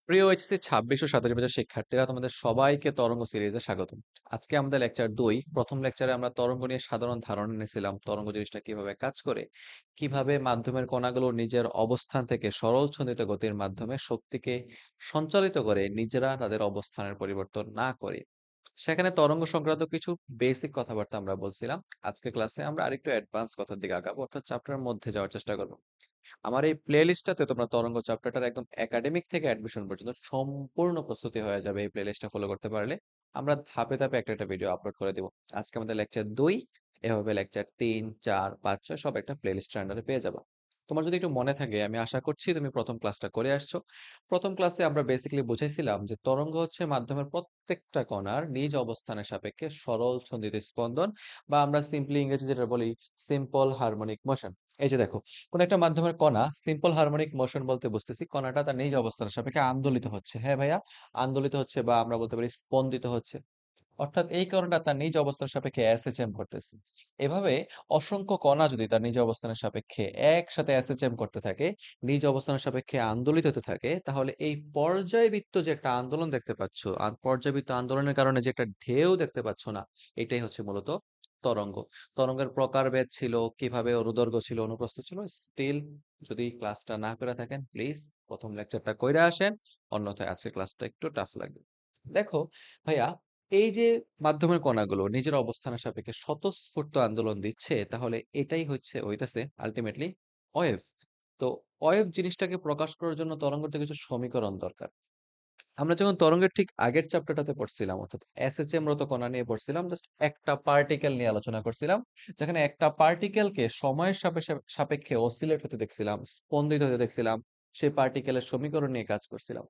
প্রিয় এইচএসসি ২৬ ও ২৭ ব্যাচের শিক্ষার্থীরা তোমাদের সবাইকে তরঙ্গ সিরিজে স্বাগতম। আজকে আমাদের লেকচার ২। প্রথম লেকচারে আমরা তরঙ্গ নিয়ে সাধারণ ধারণা নিয়েছিলাম। তরঙ্গ জিনিসটা কিভাবে কাজ করে, কিভাবে মাধ্যমের কণাগুলো নিজের অবস্থান থেকে সরল ছন্দিত গতির মাধ্যমে শক্তিকে সঞ্চালিত করে নিজেরা তাদের অবস্থানের পরিবর্তন না করে। সেখানে তরঙ্গ সংক্রান্ত কিছু বেসিক কথাবার্তা আমরা বলছিলাম। আজকের ক্লাসে আমরা আরেকটু অ্যাডভান্স কথার দিকে আগাবো, অর্থাৎ চ্যাপ্টারের মধ্যে যাওয়ার চেষ্টা করব। আমার এই প্লেলিস্টটাতে তোমরা তরঙ্গ চ্যাপ্টারটার একদম একাডেমিক থেকে অ্যাডমিশন পর্যন্ত সম্পূর্ণ প্রস্তুতি হয়ে যাবে এই প্লেলিস্টটা ফলো করতে পারলে। আমরা ধাপে ধাপে একটা একটা ভিডিও আপলোড করে দিব। আজকে আমাদের লেকচার ২, এভাবে লেকচার ৩, ৪, ৫, ৬ সব একটা প্লেলিস্টের আন্ডারে পেয়ে যাবা। তোমার যদি একটু মনে থাকে, আমি আশা করছি তুমি প্রথম ক্লাসটা করে আসছো। প্রথম ক্লাসে আমরা বেসিক্যালি বুঝাইছিলাম যে তরঙ্গ হচ্ছে মাধ্যমের প্রত্যেকটা কণার নিজ অবস্থানের সাপেক্ষে সরল ছন্দিত স্পন্দন, বা আমরা সিম্পলি ইংরেজি যেটা বলি সিম্পল হারমোনিক মোশন। এই যে দেখো, কোন একটা মাধ্যমের কণা সিম্পল হারমোনিক মোশন বলতে বুঝতেছি কণাটা তার নিজ অবস্থানের সাপেক্ষে আন্দোলিত হচ্ছে। হ্যাঁ ভাইয়া, আন্দোলিত হচ্ছে, বা আমরা বলতে পারি স্পন্দিত হচ্ছে। অর্থাৎ এই কণাটা তার নিজ অবস্থানের সাপেক্ষে এসএচএম করতেছে। এভাবে অসংখ্য কণা যদি তার নিজ অবস্থানের সাপেক্ষে একসাথে এসএচএম করতে থাকে, নিজ অবস্থানের সাপেক্ষে আন্দোলিত হতে থাকে, তাহলে এই পর্যায়বৃত্ত যে একটা আন্দোলন দেখতে পাচ্ছ, পর্যায়বৃত্ত আন্দোলনের কারণে যে একটা ঢেউ দেখতে পাচ্ছ না, এটাই হচ্ছে মূলত তরঙ্গ। তরঙ্গের প্রকারভেদ ছিল, কিভাবে অনুদৈর্ঘ্য ছিল, অনুপ্রস্থ ছিল। স্টিল যদি ক্লাসটা না করে থাকেন, প্লিজ প্রথম লেকচারটা কইরা আসেন, অন্যথায় আজকে ক্লাসটা একটু টাফ লাগবে। দেখো ভাইয়া, এই যে মাধ্যমের কণাগুলো নিজের অবস্থানের সাপেক্ষে স্বতঃস্ফূর্ত আন্দোলন দিচ্ছে, তাহলে এটাই হইতাছে আলটিমেটলি ওয়েভ। তো ওয়েভ জিনিসটাকে প্রকাশ করার জন্য তরঙ্গের কিছু সমীকরণ দরকার। আমরা যখন তরঙ্গের ঠিক আগের চ্যাপ্টারটাতে পড়ছিলাম, অর্থাৎ এসএচএম রত কণা নিয়ে পড়ছিলাম, জাস্ট একটা পার্টিকেল নিয়ে আলোচনা করছিলাম, যেখানে একটা পার্টিকেলকে সময়ের সাপেক্ষে অসিলেট হতে দেখছিলাম, স্পন্দিত হতে দেখছিলাম, সেই পার্টিকেলের সমীকরণ নিয়ে কাজ করছিলাম।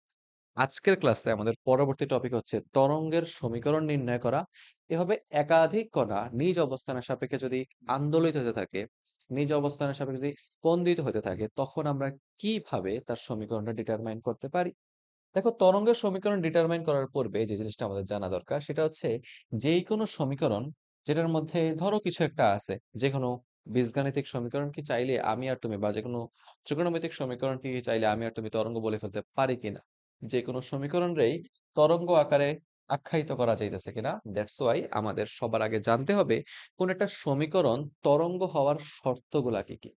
আজকের ক্লাসে আমাদের পরবর্তী টপিক হচ্ছে তরঙ্গের সমীকরণ নির্ণয় করা। এভাবে একাধিক কণা নিজ অবস্থানের সাপেক্ষে যদি আন্দোলিত হতে থাকে, নিজ অবস্থানের সাপেক্ষে যদি স্পন্দিত হতে থাকে, তখন আমরা কিভাবে তার সমীকরণটা ডিটারমাইন করতে পারি। দেখো, তরঙ্গের সমীকরণ ডিটারমাইন করার পূর্বে যে জিনিসটা আমাদের জানা দরকার সেটা হচ্ছে, যেই কোনো সমীকরণ যেটার মধ্যে ধরো কিছু একটা আছে, যে কোনো বীজগাণিতিক সমীকরণ কি চাইলে আমি আর তুমি, বা যে কোনো ত্রিকোণমিতিক সমীকরণ কি চাইলে আমি আর তুমি তরঙ্গ বলে ফেলতে পারি কিনা, যে কোনো সমীকরণেই তরঙ্গ আকারে আখ্যায়িত করা যাইতেছে কিনা, দ্যাটস ওয়াই আমাদের সবার আগে জানতে হবে কোন একটা সমীকরণ তরঙ্গ হওয়ার শর্তগুলা কি কি।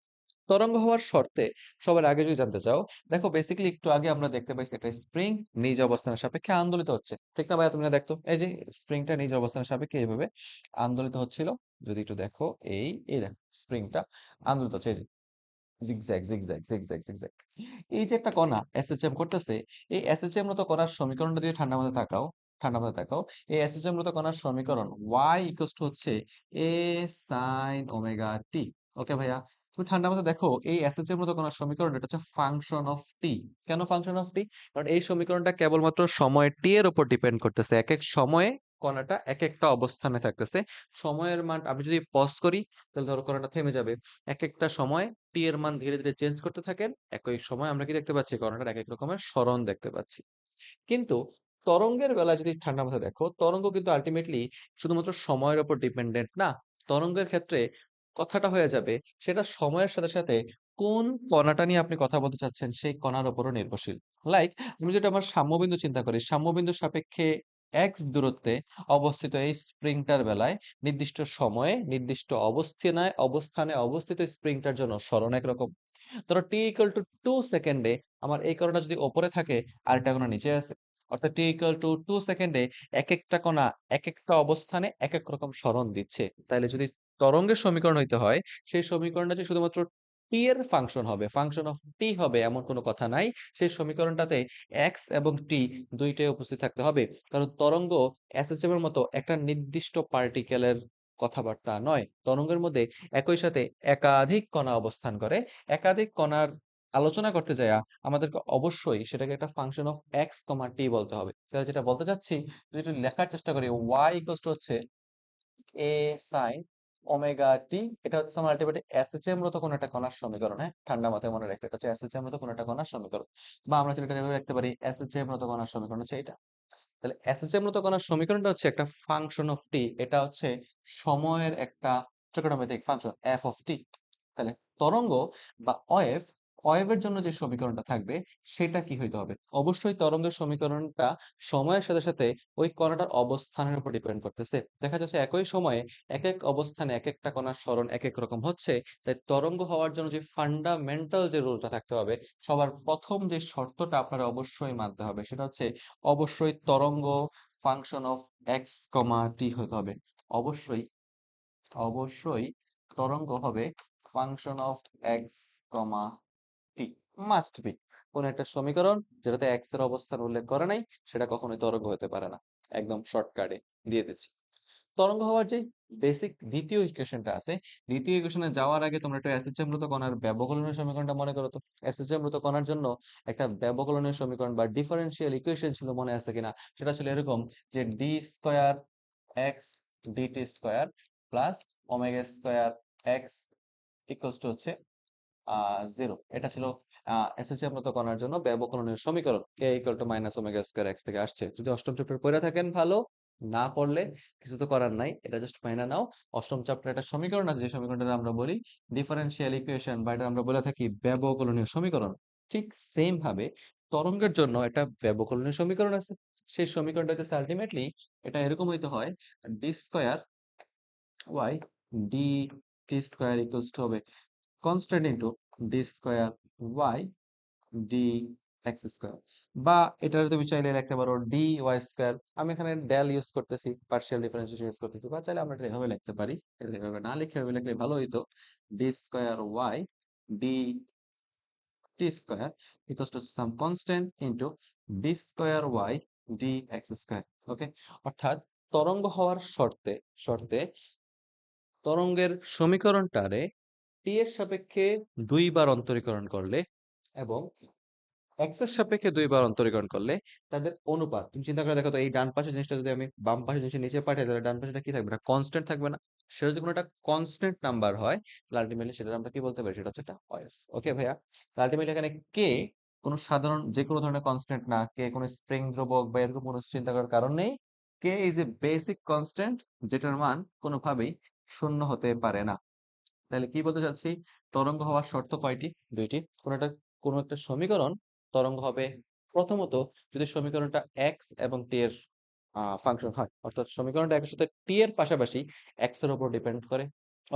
তরঙ্গ হওয়ার শর্তে সবার আগে যদি জানতে চাও, দেখো বেসিক্যালি একটু আগে আমরা দেখতে পাইছি একটা স্প্রিং নিজ অবস্থানের সাপেক্ষে আন্দোলিত হচ্ছে, ঠিক না ভাইয়া? তুমি না দেখতো, এই যে স্প্রিংটা নিজ অবস্থানের সাপেক্ষে এইভাবে আন্দোলিত হচ্ছিল। যদি একটু দেখো, এই এই দেখো স্প্রিংটা আন্দোলিত হচ্ছে, এই যে জিগজ্যাগ জিগজ্যাগ জিগজ্যাগ জিগজ্যাগ। এই যে একটা কণা এসএচএম করতেছে, এই এসএচএম মতো কণার সমীকরণটা দিয়ে ঠান্ডা মাথায় তাকাও। এই এসএচএম মতো কণার সমীকরণ y ইকুয়ালস টু হচ্ছে a sin ওমেগা টি। ওকে ভাইয়া, তুমি ঠান্ডা মাথায় দেখো, এই এসএচএম মতো কণার সমীকরণ, এটা হচ্ছে ফাংশন অফ টি। কেন ফাংশন অফ টি? কারণ এই সমীকরণটা কেবলমাত্র সময় টি এর উপর ডিপেন্ড করতেছে। এক এক সময়ে কণাটা এক একটা অবস্থানে থাকতেছে। সময়ের মান আমি যদি পজ করি, তাহলে ধরো কণাটা থেমে যাবে। এক একটা সময় টি এর মান ধীরে ধীরে চেঞ্জ করতে থাকেন। একই সময় আমরা কি দেখতে পাচ্ছি, কণাটার এক এক রকমের সরণ দেখতে পাচ্ছি। কিন্তু তরঙ্গের বেলায় যদি ঠান্ডা মাথায় দেখো, তরঙ্গ কিন্তু আলটিমেটলি শুধুমাত্র সময়ের উপর ডিপেন্ডেন্ট না। তরঙ্গের ক্ষেত্রে কথাটা হয়ে যাবে, সেটা সময়ের সাথে সাথে কোন কণাটা নিয়ে আপনি কথা বলতে চাচ্ছেন সেই কণার উপরও নির্ভরশীল। লাইক, আমি যেটা আমার সাম্যবিন্দু চিন্তা করি, সাম্যবিন্দুর সাপেক্ষে এক্স দূরত্বে অবস্থিত এই স্প্রিংটার বেলায় নির্দিষ্ট সময়ে নির্দিষ্ট অবস্থানে অবস্থিত স্প্রিংটার জন্য সরণ একরকম। ধরো টি ইকুয়াল টু 2 সেকেন্ডে আমার এই কণাটা যদি ওপরে থাকে, আর একটা কণা নিচে আছে, অর্থাৎ টি ইকুয়াল টু 2 সেকেন্ডে এক একটা কণা এক একটা অবস্থানে এক এক রকম সরণ দিচ্ছে। তাইলে যদি তরঙ্গের সমীকরণ হইতে হয়, সেই সমীকরণটা যে শুধুমাত্র টি এর ফাংশন হবে, ফাংশন অফ টি হবে, এমন কোনো কথা নাই। সেই সমীকরণটাতে এক্স এবং টি দুইটাই উপস্থিত থাকতে হবে। কারণ তরঙ্গ এসএসএম এর মতো একটা নির্দিষ্ট পার্টিকেলের কথাবার্তা নয়। তরঙ্গের মধ্যে একই সাথে একাধিক কণা অবস্থান করে। একাধিক কণার আলোচনা করতে যাইয়া আমাদেরকে অবশ্যই সেটাকে একটা ফাংশন অফ এক্স কমা টি বলতে হবে। তাহলে যেটা বলতে চাচ্ছি, যদি একটু লেখার চেষ্টা করি, y ইকুয়ালস টু হচ্ছে a sin ওমেগা টি। এটা হচ্ছে আমার আলটিমেটলি এসএচএম রত কোন একটা কণার সমীকরণ। হ্যাঁ, ঠান্ডা মাথায় মনে রাখতে, এটা হচ্ছে এসএচএম রত কোন একটা কণার সমীকরণ। বা আমরা যেটা এভাবে রাখতে পারি, এসএচএম রত কণার সমীকরণ হচ্ছে এটা। তাহলে এসএচএম মতো কণার সমীকরণটা হচ্ছে একটা ফাংশন অফ টি। এটা হচ্ছে সময়ের একটা ট্রিগোনোমেট্রিক ফাংশন এফ অফ টি। তাহলে তরঙ্গ বা ওয়েভ ওয়েভের জন্য যে সমীকরণটা থাকবে সেটা কি হইতে হবে? অবশ্যই তরঙ্গের সমীকরণটা সময়ের সাথে, সাথে ওই কণাটার অবস্থানের উপর ডিপেন্ড করতেছে। দেখা যাচ্ছে একই সময়ে একেক অবস্থানে একেকটা কণার সরণ একেক রকম হচ্ছে। তাই তরঙ্গ হওয়ার জন্য যে ফান্ডামেন্টাল যে রুলটা থাকতে হবে, সবার ১ম যে শর্তটা আপনার অবশ্যই মানতে হবে সেটা হচ্ছে অবশ্যই তরঙ্গ ফাংশন অফ x, t হতে হবে। অবশ্যই, অবশ্যই তরঙ্গ হবে function of x, T must be. কোন একটা সমীকরণ যেটাতে এক্স এর অবস্থান উল্লেখ করে নাই সেটা কখনোই তরঙ্গ হতে পারে না। একদম শর্টকাটে দিয়ে দিচ্ছি। তরঙ্গ হওয়ার যে বেসিক দ্বিতীয় ইকুয়েশনটা আছে, দ্বিতীয় ইকুয়েশনে যাওয়ার আগে তোমরা একটু এসএচএম-মূলত কণার ব্যবকলনীয় সমীকরণটা মনে করো তো। এসএচএম-মূলত কণার জন্য একটা ব্যবকলনীয় সমীকরণ বা ডিফারেনশিয়াল ইকুয়েশন ছিল, মনে আছে কিনা? সেটা ছিল এরকম যে D square X DT square plus omega square X equals to হচ্ছে 0। এটা ছিল এসএচএম মতো করার জন্য ব্যবকলনীয় সমীকরণ a equal to minus omega square x থেকে আসছে। যদি অষ্টম চ্যাপ্টার পড়ে থাকেন ভালো, না পড়লে কিছু তো করার নাই, এটা জাস্ট মাইনা নাও। অষ্টম চ্যাপ্টারে একটা সমীকরণ আছে যে সমীকরণটা আমরা বলি ডিফারেনশিয়াল ইকুয়েশন, বা এটা আমরা বলে থাকি ব্যবকলনীয় সমীকরণ। ঠিক সেম ভাবে তরঙ্গের জন্য একটা ব্যবকলনীয় সমীকরণ আছে। সেই সমীকরণটা হচ্ছে আলটিমেটলি এটা এরকম হইতে হয়, D square Y D T square equals to হবে constant into D square Y D X square, বা এটা তুমি চাইলে লিখতে পারো ডি ওয়াই স্কয়ার। আমি এখানে ডেল ইউজ করতেছি, পার্শিয়াল ডিফারেন্সিয়েশন ইউজ করতেছি, বা চাইলে আমরা এটা এভাবে লিখতে পারি। এটা এভাবে না লিখে এভাবে লিখলে ভালো হইতো, D square Y D T square equals to some constant into D square Y D X square. Okay, অর্থাৎ তরঙ্গ হওয়ার শর্তে শর্তে তরঙ্গের সমীকরণটারে টি এর সাপেক্ষে ২ বার অন্তরীকরণ করলে এবং এক্স এর সাপেক্ষে ২ বার অন্তরীকরণ করলে তাদের অনুপাত, তুমি চিন্তা করে দেখো তো, এই ডান পাশের জিনিসটা যদি আমি বাম পাশের জিনিসটা নিচে পাঠাই তাহলে ডান পাশেটা কি থাকবে? এটা কনস্ট্যান্ট থাকবে না? সেটা যদি কোনো একটা কনস্ট্যান্ট নাম্বার হয় তাহলে আলটিমেটলি সেটা আমরা কি বলতে পারি? সেটা হচ্ছে একটা ওয়েভ। ওকে ভাইয়া, আলটিমেটলি এখানে কে কোনো সাধারণ যে কোনো ধরনের কনস্ট্যান্ট না, কে কোনো স্প্রিং ধ্রুবক বা এরকম কোনো চিন্তা করার কারণ নেই। K is a basic constant যেটার মান কোনোভাবেই শূন্য হতে পারে না। তাহলে কি বলতে চাচ্ছি? তরঙ্গ হওয়ার শর্ত কয়টি? ২টি। কোনো একটা সমীকরণ তরঙ্গ হবে প্রথমত যদি সমীকরণটা এক্স এবং টি এর ফাংশন হয়, অর্থাৎ সমীকরণটা একের সাথে টি এর পাশাপাশি এক্স এর উপর ডিপেন্ড করে।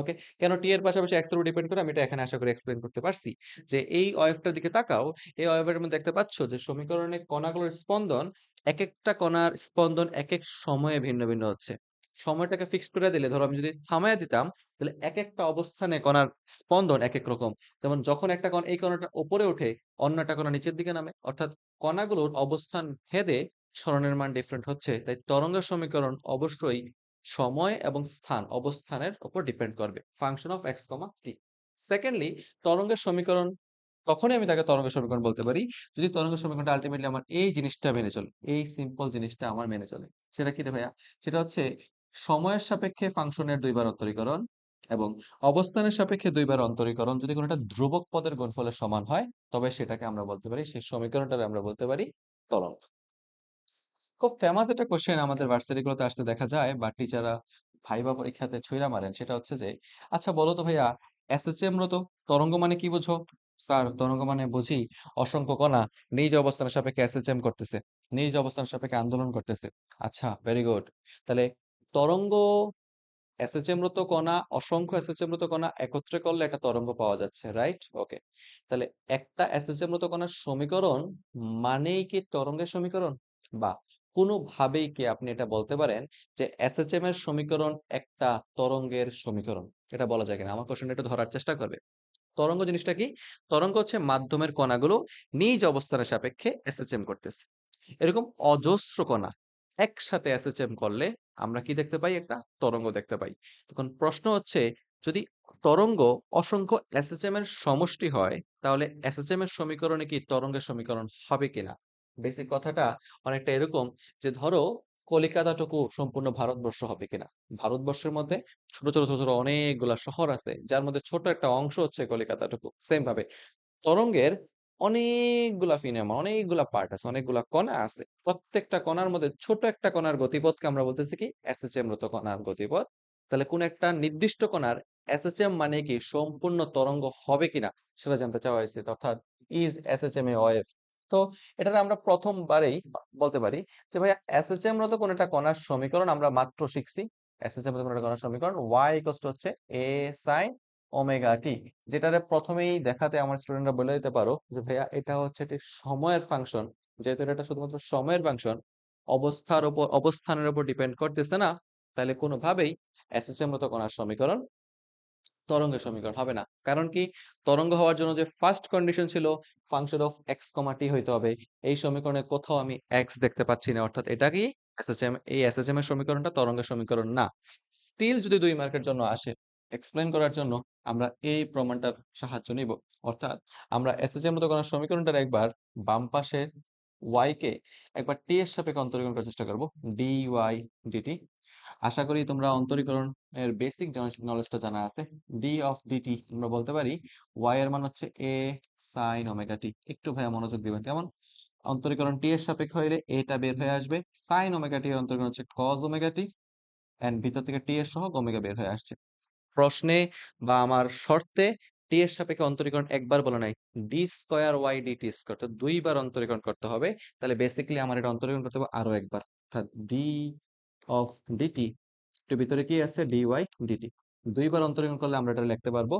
ওকে, কেন টি এর পাশাপাশি এক্স এর উপর ডিপেন্ড করে আমি এটা এখানে আশা করি এক্সপ্লেন করতে পারছি। যে এই ওয়েভটার দিকে তাকাও, এই ওয়েভের মধ্যে দেখতে পাচ্ছ যে সমীকরণে কণাগুলোর স্পন্দন, একেকটা কণার স্পন্দন একেক সময়ে ভিন্ন ভিন্ন হচ্ছে। সময়টাকে ফিক্সড করে দিলে, ধরো আমি যদি থামায়া দিতাম তাহলে একেকটা অবস্থানে কণার স্পন্দন একেক রকম। যেমন যখন একটা কণা এই কণাটা উপরে ওঠে, অন্য একটা কণা নিচের দিকে নামে, অর্থাৎ কণাগুলোর অবস্থান ভেদে সরণের মান ডিফারেন্ট হচ্ছে। তাই তরঙ্গের সমীকরণ অবশ্যই সময় এবং স্থান অবস্থানের উপর ডিপেন্ড করবে, function of x comma T. Secondly, তরঙ্গের সমীকরণ তখনই আমি তাকে তরঙ্গের সমীকরণ বলতে পারি যদি তরঙ্গের সমীকরণটা আলটিমেটলি আমার এই জিনিসটা মেনে চলে, এই সিম্পল জিনিসটা আমার মেনে চলে। সেটা কি রে ভাইয়া? সেটা হচ্ছে সময়ের সাপেক্ষে ফাংশনের ২ বার অন্তরীকরণ এবং অবস্থানের সাপেক্ষে ২ বার অন্তরীকরণ যদি কোনো একটা ধ্রুবক পদের গুণফলের সমান হয়, তবে সেটাকে আমরা বলতে পারি, সেই সমীকরণটাকে আমরা বলতে পারি ত্বরণ। খুব ফেমাস একটা কোশ্চেন আমাদের ভার্সিটি গুলোতে আসতে দেখা যায়, বা টিচাররা ভাইবা পরীক্ষাতে ছুঁইড়া মারেন। সেটা হচ্ছে যে, আচ্ছা বলো তো ভাইয়া, এসএসএম রত তরঙ্গ মানে কি বুঝো? স্যার, তরঙ্গ মানে বুঝি অসংখ্য কণা নিজ অবস্থানের সাপেক্ষে এসএসএম করতেছে, নিজ অবস্থানের সাপেক্ষে আন্দোলন করতেছে। আচ্ছা, ভেরি গুড। তাহলে তরঙ্গ, এসএসএম রত কণা, অসংখ্য এসএসএম রত কণা একত্রে করলে একটা তরঙ্গ পাওয়া যাচ্ছে, রাইট? ওকে, তাহলে একটা এসএসএম রত কণার সমীকরণ মানেই কি তরঙ্গের সমীকরণ? বা কোনোভাবেই কি আপনি এটা বলতে পারেন যে এসএসএম এর সমীকরণ একটা তরঙ্গের সমীকরণ? এটা বলা যায় কিনা? আমার কোশ্চেনটা একটু ধরার চেষ্টা করবে। তরঙ্গ জিনিসটা কি? তরঙ্গ হচ্ছে মাধ্যমের কণাগুলো নিজ অবস্থানের সাপেক্ষে এসএসএম করতেছে। এরকম অজস্র কণা একসাথে এসএসএম করলে আমরা কি দেখতে পাই? একটা তরঙ্গ দেখতে পাই। তখন প্রশ্ন হচ্ছে, যদি তরঙ্গ অসংখ্য এসএসএম এর সমষ্টি হয় তাহলে এসএসএম এর সমীকরণে কি তরঙ্গের সমীকরণ হবে কিনা? বেসিক কথাটা অনেকটা এরকম যে, ধরো কলিকাতাটুকু সম্পূর্ণ ভারতবর্ষ হবে কিনা? ভারতবর্ষের মধ্যে ছোট ছোট ছোট ছোট অনেকগুলা শহর আছে যার মধ্যে ছোট একটা অংশ হচ্ছে কলিকাতাটুকু। সেম ভাবে তরঙ্গের অনেকগুলা ফিনেমা, অনেকগুলা পার্ট আছে, অনেকগুলা কণা আছে। প্রত্যেকটা কণার মধ্যে ছোট একটা কণার গতিপথকে আমরা বলতেছি কি? এসএসএম রত কণার গতিপথ। তাহলে কোন একটা নির্দিষ্ট কণার এসএচএম মানে কি সম্পূর্ণ তরঙ্গ হবে কিনা সেটা জানতে চাওয়া হয়েছে, অর্থাৎ ইজ এসএচএম এ ওয়েভ। তো এটা আমরা প্রথমবারেই বলতে পারি যে ভাইয়া এসএচএম রত কোন একটা কণার সমীকরণ আমরা মাত্র শিখছি। এসএচএম রত কোন একটা কণার সমীকরণ y ইকুয়াল টু হচ্ছে a sin ওমেগা টি, যেটারে প্রথমেই দেখাতে আমার স্টুডেন্টরা বলে দিতে পারো যে ভাইয়া এটা হচ্ছে একটি সময়ের ফাংশন। যেহেতু এটা শুধুমাত্র সময়ের ফাংশন, অবস্থানের উপর ডিপেন্ড করতেছে না, তাহলে কোনোভাবেই এসএচএম রত কণার সমীকরণ তরঙ্গের সমীকরণ হবে না। কারণ কি, তরঙ্গ হওয়ার জন্য যে ফার্স্ট কন্ডিশন ছিল ফাংশন অফ এক্স কমা টি হইতে হবে, এই সমীকরণে কোথাও আমি এক্স দেখতে পাচ্ছি না, অর্থাৎ এটা কি এসএচএম, এই এসএচএম এর সমীকরণটা তরঙ্গের সমীকরণ না। স্টিল যদি 2 মার্কের জন্য আসে এক্সপ্লেন করার জন্য আমরা এই প্রমাণটার সাহায্য নিব। অর্থাৎ আমরা এসএচএম মতো করার সমীকরণটার একবার বাম পাশে y কে একবার t এর সাপেক্ষে অন্তরীকরণ করার চেষ্টা করব, dy dt। আশা করি তোমরা অন্তরীকরণ এর বেসিক নলেজটা জানা আছে। ডি অফ ডিটি আমরা বলতে পারি y এর মান হচ্ছে a sin ওমেগা টি। একটু ভাইয়া মনোযোগ দিবেন, কেমন? অন্তরীকরণ টি এর সাপেক্ষে হইলে এটা বের হয়ে আসবে, sin ওমেগা টি এর অন্তরীকরণ হচ্ছে cos ওমেগা টি, এন্ড ভিতর থেকে টি এর সহগ ওমেগা বের হয়ে আসছে। প্রশ্নে বা আমার শর্তে টি এর সাপেক্ষে অন্তরীকরণ একবার বলে নাই, D square Y DT square, তো দুইবার অন্তরীকরণ করতে হবে। তাহলে বেসিক্যালি আমার এটা অন্তরীকরণ করতে হবে আরো একবার, অর্থাৎ ডি অফ ডিটি একটু ভিতরে কি আছে dy dt, দুইবার অন্তরীকরণ করলে আমরা এটা লিখতে পারবো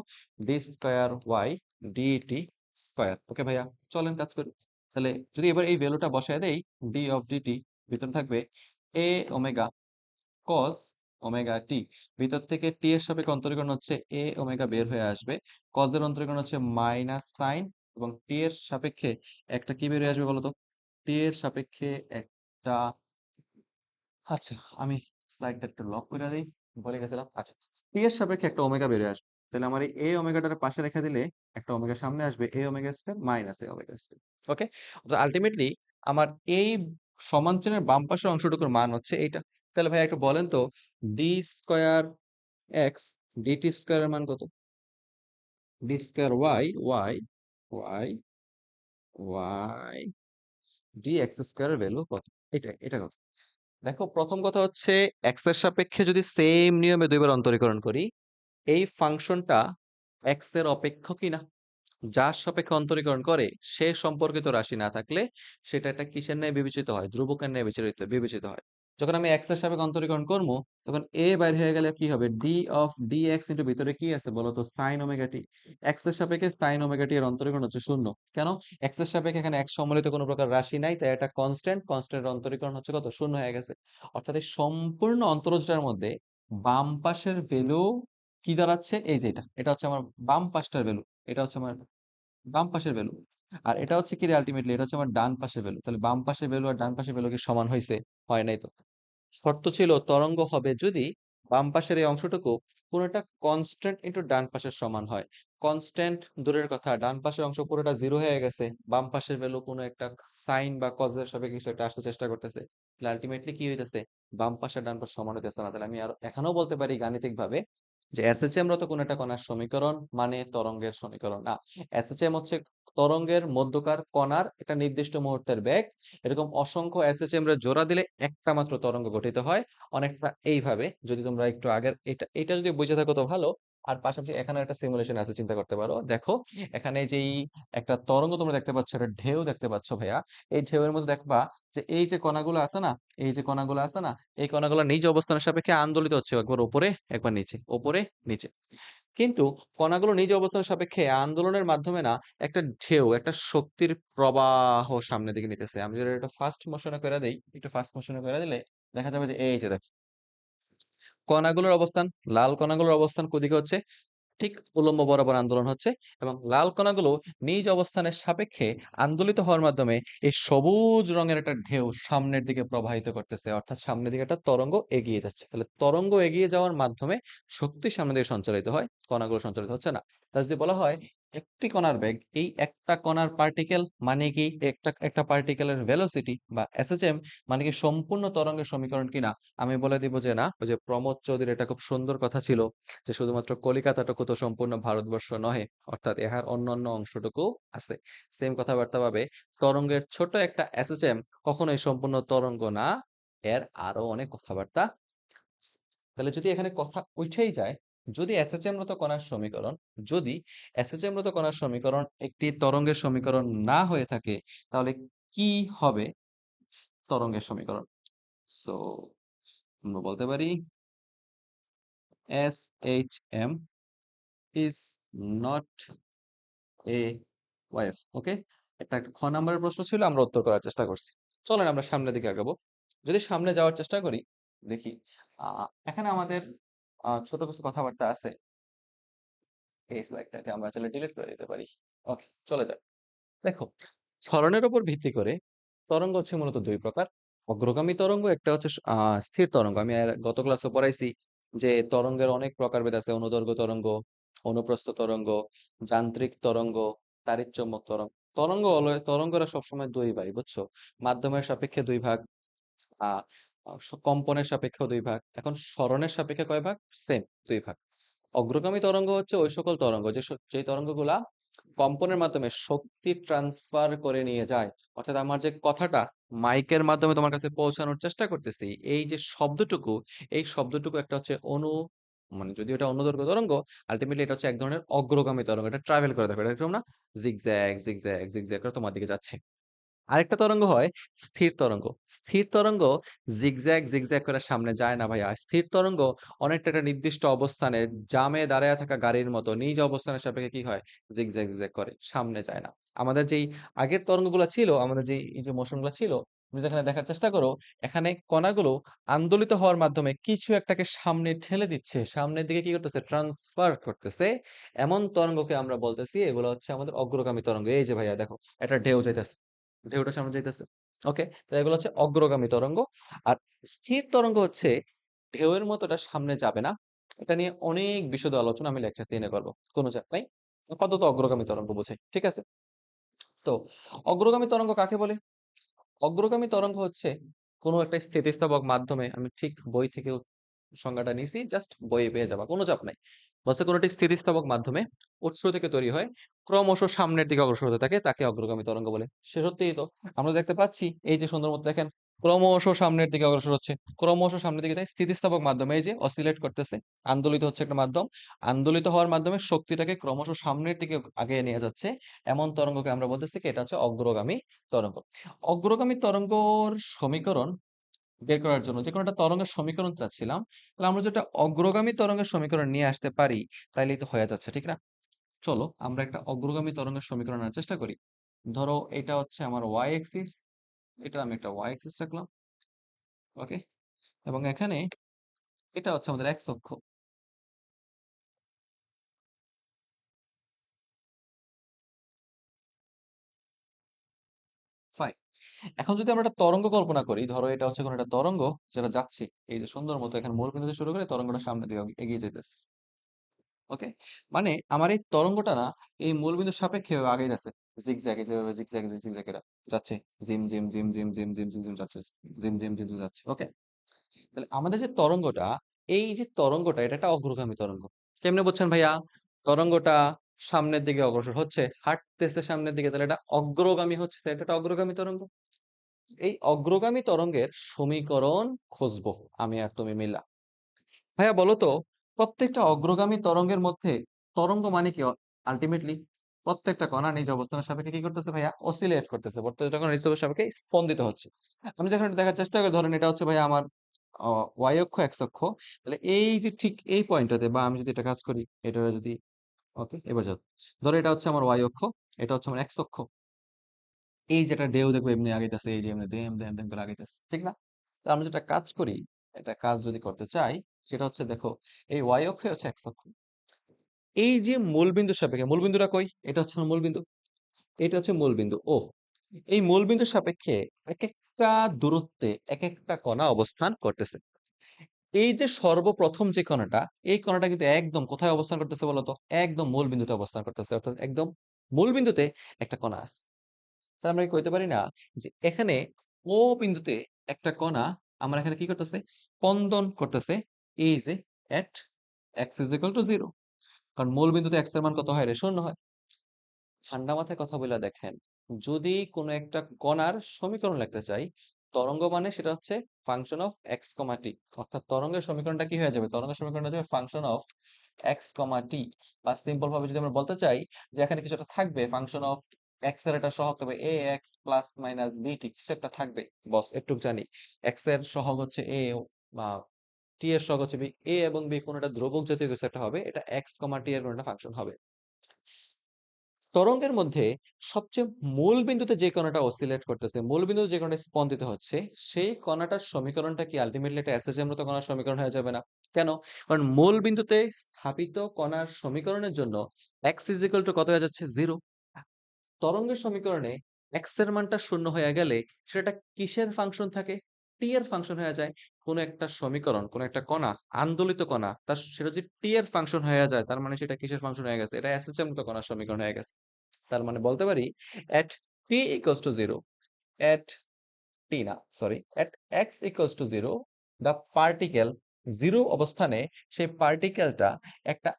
D square Y DT square. Okay ভাইয়া, চলেন কাজ করি। তাহলে যদি এবার এই ভ্যালুটা বসায় দেই, ডি অফ ডিটি ভিতরে থাকবে a omega cos omega t, ভিতর থেকে টি এর সাপেক্ষে অন্তরীকরণ হচ্ছে a ওমেগা বের হয়ে আসবে, cos এর অন্তরীকরণ হচ্ছে মাইনাস সাইন, এবং টি এর সাপেক্ষে একটা কি বের হয়ে আসবে বলতো? টি এর সাপেক্ষে একটা, আচ্ছা আমি স্লাইডটা একটু লক করে দিই, ভুলে গেছিলাম। আচ্ছা, টি এর সাপেক্ষে একটা ওমেগা বেরিয়ে আসবে, তাহলে আমার এই এ ওমেগাটার পাশে রেখে দিলে একটা ওমেগা সামনে আসবে, এ ওমেগা স্কয়ার মাইনাস এ ওমেগা স্কয়ার। ওকে, তো আলটিমেটলি আমার এই সমান চিহ্নের বাম পাশের অংশটুকুর মান হচ্ছে এইটা। তাহলে ভাই একটু বলেন তো, ডি স্কয়ার এক্স ডিটি স্কয়ারের মান কত? D square Y Y Y Y D X স্কয়ারের ভ্যালু কত? এটা কত? দেখো, প্রথম কথা হচ্ছে এক্স এর সাপেক্ষে যদি সেম নিয়মে দুইবার অন্তরীকরণ করি, এই ফাংশনটা এক্স এর অপেক্ষ কিনা, যার সাপেক্ষে অন্তরীকরণ করে সে সম্পর্কিত রাশি না থাকলে সেটা একটা কিসের ন্যায় বিবেচিত হয়? ধ্রুবকের ন্যায় বিবেচিত হয়। যখন আমি এক্স এর সাপেক্ষে অন্তরীকরণ করবো, তখন এ বাইর হয়ে গেলে কি হবে? D of D x into ভিতরে কি আছে বলতো? সাইন ওমেগা টি। এক্স এর সাপেক্ষে সাইন ওমেগা টি এর অন্তরীকরণ হচ্ছে শূন্য। কেন? এক্স এর সাপেক্ষে এখানে এক্স সম্বলিত কোনো প্রকার রাশি নাই, তাই এটা কনস্ট্যান্ট, কনস্ট্যান্টের অন্তরীকরণ হচ্ছে কত? শূন্য হয়ে গেছে। অর্থাৎ এই সম্পূর্ণ অন্তরজটার মধ্যে বাম পাশের ভ্যালু কি দাঁড়াচ্ছে? এই যে এটা হচ্ছে আমার বাম পাশটার ভ্যালু, এটা হচ্ছে আমার বাম পাশের ভ্যালু, আর এটা হচ্ছে কি আলটিমেটলি এটা হচ্ছে আমার ডান পাশের ভ্যালু। তাহলে বাম পাশের ভ্যালু আর ডান পাশের ভ্যালু কি সমান হয়েছে? হয় নাই তো। শর্ত ছিল তরঙ্গ হবে যদি বাম পাশের এই অংশটুকু পুরোটা কনস্ট্যান্ট ইনটু ডান পাশের সমান হয়। কনস্ট্যান্ট দূরের কথা, ডান পাশের অংশ পুরোটা জিরো হয়ে গেছে, বাম পাশের ভ্যালু কোনো একটা সাইন বা কজের সাপেক্ষে কিছু একটা আসতে চেষ্টা করতেছে, তাহলে আলটিমেটলি কি হইতেছে? বাম পাশের ডান পাশ সমান হইতেছে না। তাহলে আমি আর এখানেও বলতে পারি গাণিতিক ভাবে যে এসএচএম রত কোন একটা কণার সমীকরণ মানে তরঙ্গের সমীকরণ না। এসএচএম হচ্ছে তরঙ্গের মধ্যকার কণার একটা নির্দিষ্ট মুহূর্তের বেগ, এরকম অসংখ্য এসএচএম রে জোড়া দিলে একটা মাত্র তরঙ্গ গঠিত হয়। অনেকটা এইভাবে, যদি তোমরা একটু আগের এটা যদি বুঝে থাকো তো ভালো। আর পাশাপাশি এখানে একটা সিমুলেশন আছে, চিন্তা করতে পারো। দেখো, এখানে যেই একটা তরঙ্গ তোমরা দেখতে পাচ্ছ, একটা ঢেউ দেখতে পাচ্ছ ভাইয়া, এই ঢেউয়ের মধ্যে দেখবা যে এই যে কণাগুলো আছে না, এই যে কণাগুলো আছে না, এই কণাগুলো নিজ অবস্থানের সাপেক্ষে আন্দোলিত হচ্ছে, একবার উপরে একবার নিচে, উপরে নিচে। কিন্তু কণাগুলো নিজ অবস্থানের সাপেক্ষে আন্দোলনের মাধ্যমে না একটা ঢেউ, একটা শক্তির প্রবাহ সামনের দিকে নিতেছে। আমি যদি এটা ফার্স্ট মোশনে করে দেই, একটু ফার্স্ট মোশনে করে দিলে দেখা যাবে যে এই যে দেখো, কণাগুলোর অবস্থান, লাল কণাগুলোর অবস্থান কোদিকে হচ্ছে? ঠিক উলম্ব বরাবর আন্দোলন হচ্ছে, এবং লাল কণাগুলো নিজ অবস্থানের সাপেক্ষে আন্দোলিত হওয়ার মাধ্যমে এই সবুজ রঙের একটা ঢেউ সামনের দিকে প্রবাহিত করতেছে, অর্থাৎ সামনের দিকে একটা তরঙ্গ এগিয়ে যাচ্ছে। তাহলে তরঙ্গ এগিয়ে যাওয়ার মাধ্যমে শক্তি সামনের দিকে সঞ্চালিত হয়, কণাগুলো সঞ্চালিত হচ্ছে না। তাহলে যদি বলা হয় একটি কণার বেগ, এই একটা কণার পার্টিকেল মানে কি একটা একটা পার্টিকেলের ভেলোসিটি বা এসএচএম মানে কি সম্পূর্ণ তরঙ্গের সমীকরণ কিনা? আমি বলে দিব যে না। ওই যে প্রমোদ চৌধুরীর এটা খুব সুন্দর কথা ছিল যে শুধুমাত্র কলিকাতাটুকু তো সম্পূর্ণ ভারতবর্ষ নহে, অর্থাৎ ইহার অন্যান্য অংশটুকু আছে। সেম কথাবার্তা ভাবে তরঙ্গের ছোট একটা এসএসএম কখনোই সম্পূর্ণ তরঙ্গ না, এর আরো অনেক কথাবার্তা আছে। তাহলে যদি এখানে কথা উঠেই যায় যদি এসএচএম মতো কণার সমীকরণ যদি এসএচএম মতো কণার সমীকরণ একটি তরঙ্গের সমীকরণ না হয়ে থাকে, তাহলে কি হবে তরঙ্গের সমীকরণ? সো আমরা বলতে পারি SHM is not a wave. ওকে, একটা খ নাম্বারের প্রশ্ন ছিল, আমরা উত্তর করার চেষ্টা করছি। চলেন আমরা সামনের দিকে আগাবো। যদি সামনে যাওয়ার চেষ্টা করি, দেখি এখানে আমাদের ছোট কিছু কথাবার্তা আছে। এই স্লাইডটাকে আমরা চাইলে ডিলিট করে দিতে পারি। ওকে, চলে যাক। দেখো, সরণের উপর ভিত্তি করে তরঙ্গ হচ্ছে মূলত দুই প্রকার। অগ্রগামী তরঙ্গ, একটা হচ্ছে স্থির তরঙ্গ। আমি গত ক্লাসে পড়াইছি যে তরঙ্গের অনেক প্রকারভেদ আছে: অনুদৈর্ঘ্য তরঙ্গ, অনুপ্রস্থ তরঙ্গ, যান্ত্রিক তরঙ্গ, তাড়িৎ-চৌম্বক তরঙ্গ। তরঙ্গরা সবসময় দুই ভাই, বুঝছো? মাধ্যমের সাপেক্ষে দুই ভাগ, আহ কম্পনের সাপেক্ষে দুই ভাগ। এখন সরণের সাপেক্ষে কয় ভাগ? সেম, দুই ভাগ। অগ্রগামী তরঙ্গ হচ্ছে ওই সকল তরঙ্গ যে তরঙ্গগুলা কম্পনের মাধ্যমে শক্তি ট্রান্সফার করে নিয়ে যায়। অর্থাৎ আমার যে কথাটা মাইকের মাধ্যমে তোমার কাছে পৌঁছানোর চেষ্টা করতেছি, এই যে শব্দটুকু, এই শব্দটুকু একটা হচ্ছে মানে যদি এটা অনুদৈর্ঘ্য তরঙ্গ, আলটিমেটলি এটা হচ্ছে এক ধরনের অগ্রগামী তরঙ্গ। এটা ট্রাভেল করে দেখো, এটা এরকম না জিগজ্যাগ জিগজ্যাগ জিগজ্যাগ করে তোমার দিকে যাচ্ছে। আরেকটা তরঙ্গ হয় স্থির তরঙ্গ। স্থির তরঙ্গ জিগজ্যাগ জিগজ্যাগ করে সামনে যায় না ভাইয়া। স্থির তরঙ্গ অনেকটা একটা নির্দিষ্ট অবস্থানে জামে দাঁড়ায় থাকা গাড়ির মতো নিজ অবস্থানের সাপেক্ষে কি হয়? জিগজ্যাগ জিগজ্যাগ করে, সামনে যায় না। আমাদের যেই আগের তরঙ্গগুলো ছিল, আমাদের যে এই যে মোশনগুলো ছিল, তুমি যেখানে দেখার চেষ্টা করো, এখানে কণাগুলো আন্দোলিত হওয়ার মাধ্যমে কিছু একটাকে সামনে ঠেলে দিচ্ছে, সামনের দিকে কি করতেছে? ট্রান্সফার করতেছে। এমন তরঙ্গকে আমরা বলতেছি এগুলো হচ্ছে আমাদের অগ্রগামী তরঙ্গ। এই যে ভাইয়া দেখো, একটা ঢেউ যাইতেছে, ঢেউটা সামনে যাইতেছে। ওকে, তো এগুলো হচ্ছে অগ্রগামী তরঙ্গ। আর স্থির তরঙ্গ হচ্ছে ঢেউয়ের মতো, এটা সামনে যাবে না। এটা নিয়ে অনেক বিশদ আলোচনা আমি লেকচার 3 করব, কোনো চাপ নাই। আপাতত অগ্রগামী তরঙ্গ বোঝাই, ঠিক আছে? তো অগ্রগামী তরঙ্গ কাকে বলে? অগ্রগামী তরঙ্গ হচ্ছে কোনো একটা স্থিতিস্থাপক মাধ্যমে, আমি ঠিক বই থেকে সংজ্ঞাটা নিছি, জাস্ট বইয়ে পেয়ে যাবা, কোনো চাপ নাই। বলছে কোনো একটি স্থিতিস্থাপক মাধ্যমে উৎস থেকে তৈরি হয়, ক্রমশ সামনের দিকে অগ্রসর হতে থাকে, তাকে অগ্রগামী তরঙ্গ বলে। সে সত্যিই তো, আমরা দেখতে পাচ্ছি এই যে সুন্দর মতো দেখেন, ক্রমশ সামনের দিকে অগ্রসর হচ্ছে, ক্রমশ সামনের দিকে যায় স্থিতিস্থাপক মাধ্যমে। এই যে অসিলেট করতেছে, আন্দোলিত হচ্ছে একটা মাধ্যম, আন্দোলিত হওয়ার মাধ্যমে শক্তিটাকে ক্রমশ সামনের দিকে আগে নিয়ে যাচ্ছে। এমন তরঙ্গকে আমরা বলতেছি কি এটা হচ্ছে অগ্রগামী তরঙ্গ। অগ্রগামী তরঙ্গর সমীকরণ বের করার জন্য যে কোনো একটা তরঙ্গের সমীকরণ চাচ্ছিলাম, তাহলে আমরা যেটা অগ্রগামী তরঙ্গের সমীকরণ নিয়ে আসতে পারি, তাইলেই তো হয়ে যাচ্ছে, ঠিক না? চলো আমরা একটা অগ্রগামী তরঙ্গের সমীকরণ আনার চেষ্টা করি। ধরো এটা হচ্ছে আমার ওয়াই এক্সিস, এটা আমি একটা ওয়াই এক্সিস রাখলাম। ওকে, এবং এখানে এটা হচ্ছে আমাদের এক্স অক্ষ। ফাইন। এখন যদি আমরা একটা তরঙ্গ কল্পনা করি, ধরো এটা হচ্ছে কোনো একটা তরঙ্গ যেটা যাচ্ছে এই যে সুন্দর মতো, এখানে মূল বিন্দু থেকে শুরু করে তরঙ্গটা সামনের দিকে এগিয়ে যেতেছে। ওকে, মানে আমার এই তরঙ্গটা না এই মূলবিন্দুর সাপেক্ষে আগেইতেছে, জিগজ্যাগ, যেভাবে জিগজ্যাগ জিগজ্যাগ এরা যাচ্ছে, gym gym gym gym gym gym gym gym যাচ্ছে, জিম জিম জিম জিম যাচ্ছে। ওকে, তাহলে আমাদের যে তরঙ্গটা, এই যে তরঙ্গটা, এটা একটা অগ্রগামী তরঙ্গ। কেমনে বুঝছেন ভাইয়া? তরঙ্গটা সামনের দিকে অগ্রসর হচ্ছে, হাঁটতেছে সামনের দিকে, তাহলে এটা অগ্রগামী হচ্ছে, তাহলে এটা একটা অগ্রগামী তরঙ্গ। এই অগ্রগামী তরঙ্গের সমীকরণ খুঁজবো আমি আর তুমি মিলা। ভাইয়া বলো তো, প্রত্যেকটা অগ্রগামী তরঙ্গের মধ্যে তরঙ্গ মানে কি? আলটিমেটলি প্রত্যেকটা কণা নিজ অবস্থানের সাপেক্ষে কি করতেছে ভাইয়া? অসিলেট করতেছে, প্রত্যেকটা কণা নিজ অবস্থানের সাপেক্ষে স্পন্দিত হচ্ছে। আমি যখন এটা দেখার চেষ্টা করি, ধরেন এটা হচ্ছে ভাইয়া আমার ওয়াই অক্ষ, এক্স অক্ষ, তাহলে এই যে ঠিক এই পয়েন্টটাতে, বা আমি যদি এটা কাজ করি, এটা যদি ওকে এবার যাও, ধরো এটা হচ্ছে আমার ওয়াই অক্ষ, এটা হচ্ছে আমার এক্স অক্ষ। এই যেটা ঢেউ দেখবো এমনি আগাইতেছে, এই যে এমনি দেম দেম দেম করে আগাইতেছে, ঠিক না? তো আমরা যেটা কাজ করি, এটা কাজ যদি করতে চাই, সেটা হচ্ছে দেখো, এই ওয়াই অক্ষে হচ্ছে এক্স অক্ষ, এই যে মূলবিন্দুর সাপেক্ষে, মূলবিন্দুটা কই? এটা হচ্ছে আমার মূলবিন্দু, এটা হচ্ছে মূলবিন্দু ও। এই মূলবিন্দুর সাপেক্ষে এক একটা দূরত্বে এক একটা কণা অবস্থান করতেছে। এই যে সর্বপ্রথম যে কণাটা, এই কণাটা কিন্তু একদম কোথায় অবস্থান করতেছে বলতো? একদম মূলবিন্দুতে অবস্থান করতেছে, অর্থাৎ একদম মূলবিন্দুতে একটা কণা আছে। তাহলে আমরা কি কইতে পারি না যে এখানে ও বিন্দুতে একটা কণা আমার এখানে কি করতেছে? স্পন্দন করতেছে। এই যে at x is equal to 0, কারণ মূল বিন্দুতে x এর মান কত হয় রে? 0 হয়। ঠান্ডা মাথায় কথা বলে দেখেন, যদি কোনো একটা কণার সমীকরণ লিখতে চাই, তরঙ্গ মানে সেটা হচ্ছে ফাংশন অফ এক্স কমা টি, অর্থাৎ তরঙ্গের সমীকরণটা কি হয়ে যাবে, তরঙ্গের সমীকরণটা হয়ে যাবে ফাংশন অফ এক্স কমা টি। বা সিম্পল ভাবে যদি আমরা বলতে চাই যে এখানে কিছু একটা থাকবে, ফাংশন অফ এক্স এর একটা সহগ হবে এ এক্স প্লাস মাইনাস বিটি, কিছু একটা থাকবে বস, একটু জানি। এক্স এর সহগ হচ্ছে এ, বা টি এর সহগ হচ্ছে বি, এ এবং বি কোন একটা ধ্রুবক জাতীয় কিছু একটা হবে, এটা এক্স কমা টি এর কোন একটা ফাংশন হবে। তরঙ্গের মধ্যে সবচেয়ে মূল বিন্দুতে যে কণাটা অসিলেট করতেছে, মূল বিন্দুতে যে কণাটা স্পন্দিত হচ্ছে, সেই কণাটার সমীকরণটা কি আলটিমেটলি একটা এসএসএম মতো কণার সমীকরণ হয়ে যাবে না? কেন? কারণ মূল বিন্দুতে স্থাপিত কণার সমীকরণের জন্য x ইজ ইকুয়াল টু কত হয়ে যাচ্ছে, 0। তরঙ্গের সমীকরণে x এর মানটা শূন্য হয়ে গেলে সেটা কিসের ফাংশন থাকে, t এর ফাংশন হয়ে যায়। কোন একটা সমীকরণ, কোন একটা কণা, আন্দোলিত কণা, তার সেটা যদি t এর ফাংশন হয়ে যায়, তার মানে সেটা কিসের ফাংশন হয়ে গেছে, এটা এসএসএম মতো কণার সমীকরণ হয়ে গেছে। তার মানে বলতে পারি at t equals to 0, at t না sorry, at x equals to 0, the particle 0 অবস্থানে সেই পার্টিকেলটা একটা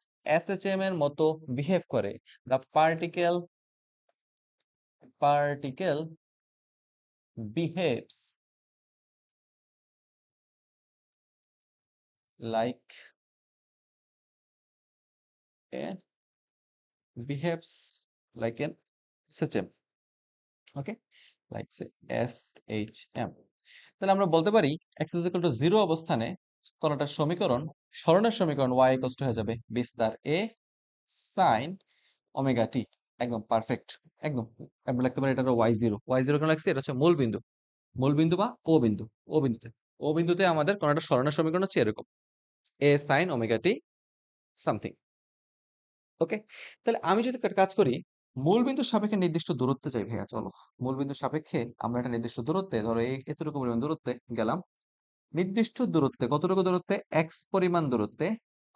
SHM এর মতো বিহেভ করে। the particle behaves like a behaves like an SHM, okay, like say SHM। তাহলে আমরা বলতে পারি x is equal to 0 অবস্থানে কণাটার সমীকরণ, সরণের সমীকরণ y equals to হয়ে যাবে বিস্তার a sin ওমেগা টি। একদম পারফেক্ট, একদম। আমরা লিখতে পারি এটা হলো y0, y0 কেন লাগছে, এটা হচ্ছে মূল বিন্দু, মূল বিন্দু বা ও বিন্দু, ও বিন্দুতে, ও বিন্দুতে আমাদের কণাটার সরণের সমীকরণ হচ্ছে এরকম a sin omega T something. Okay, তাহলে আমি যদি একটা কাজ করি, মূল বিন্দুর সাপেক্ষে নির্দিষ্ট দূরত্বে যাই ভাইয়া, চলো মূল বিন্দুর সাপেক্ষে আমরা একটা নির্দিষ্ট দূরত্বে, ধরো এই এতটুকু পরিমাণ দূরত্বে গেলাম, নির্দিষ্ট দূরত্বে, কতটুকু দূরত্বে, x পরিমাণ দূরত্বে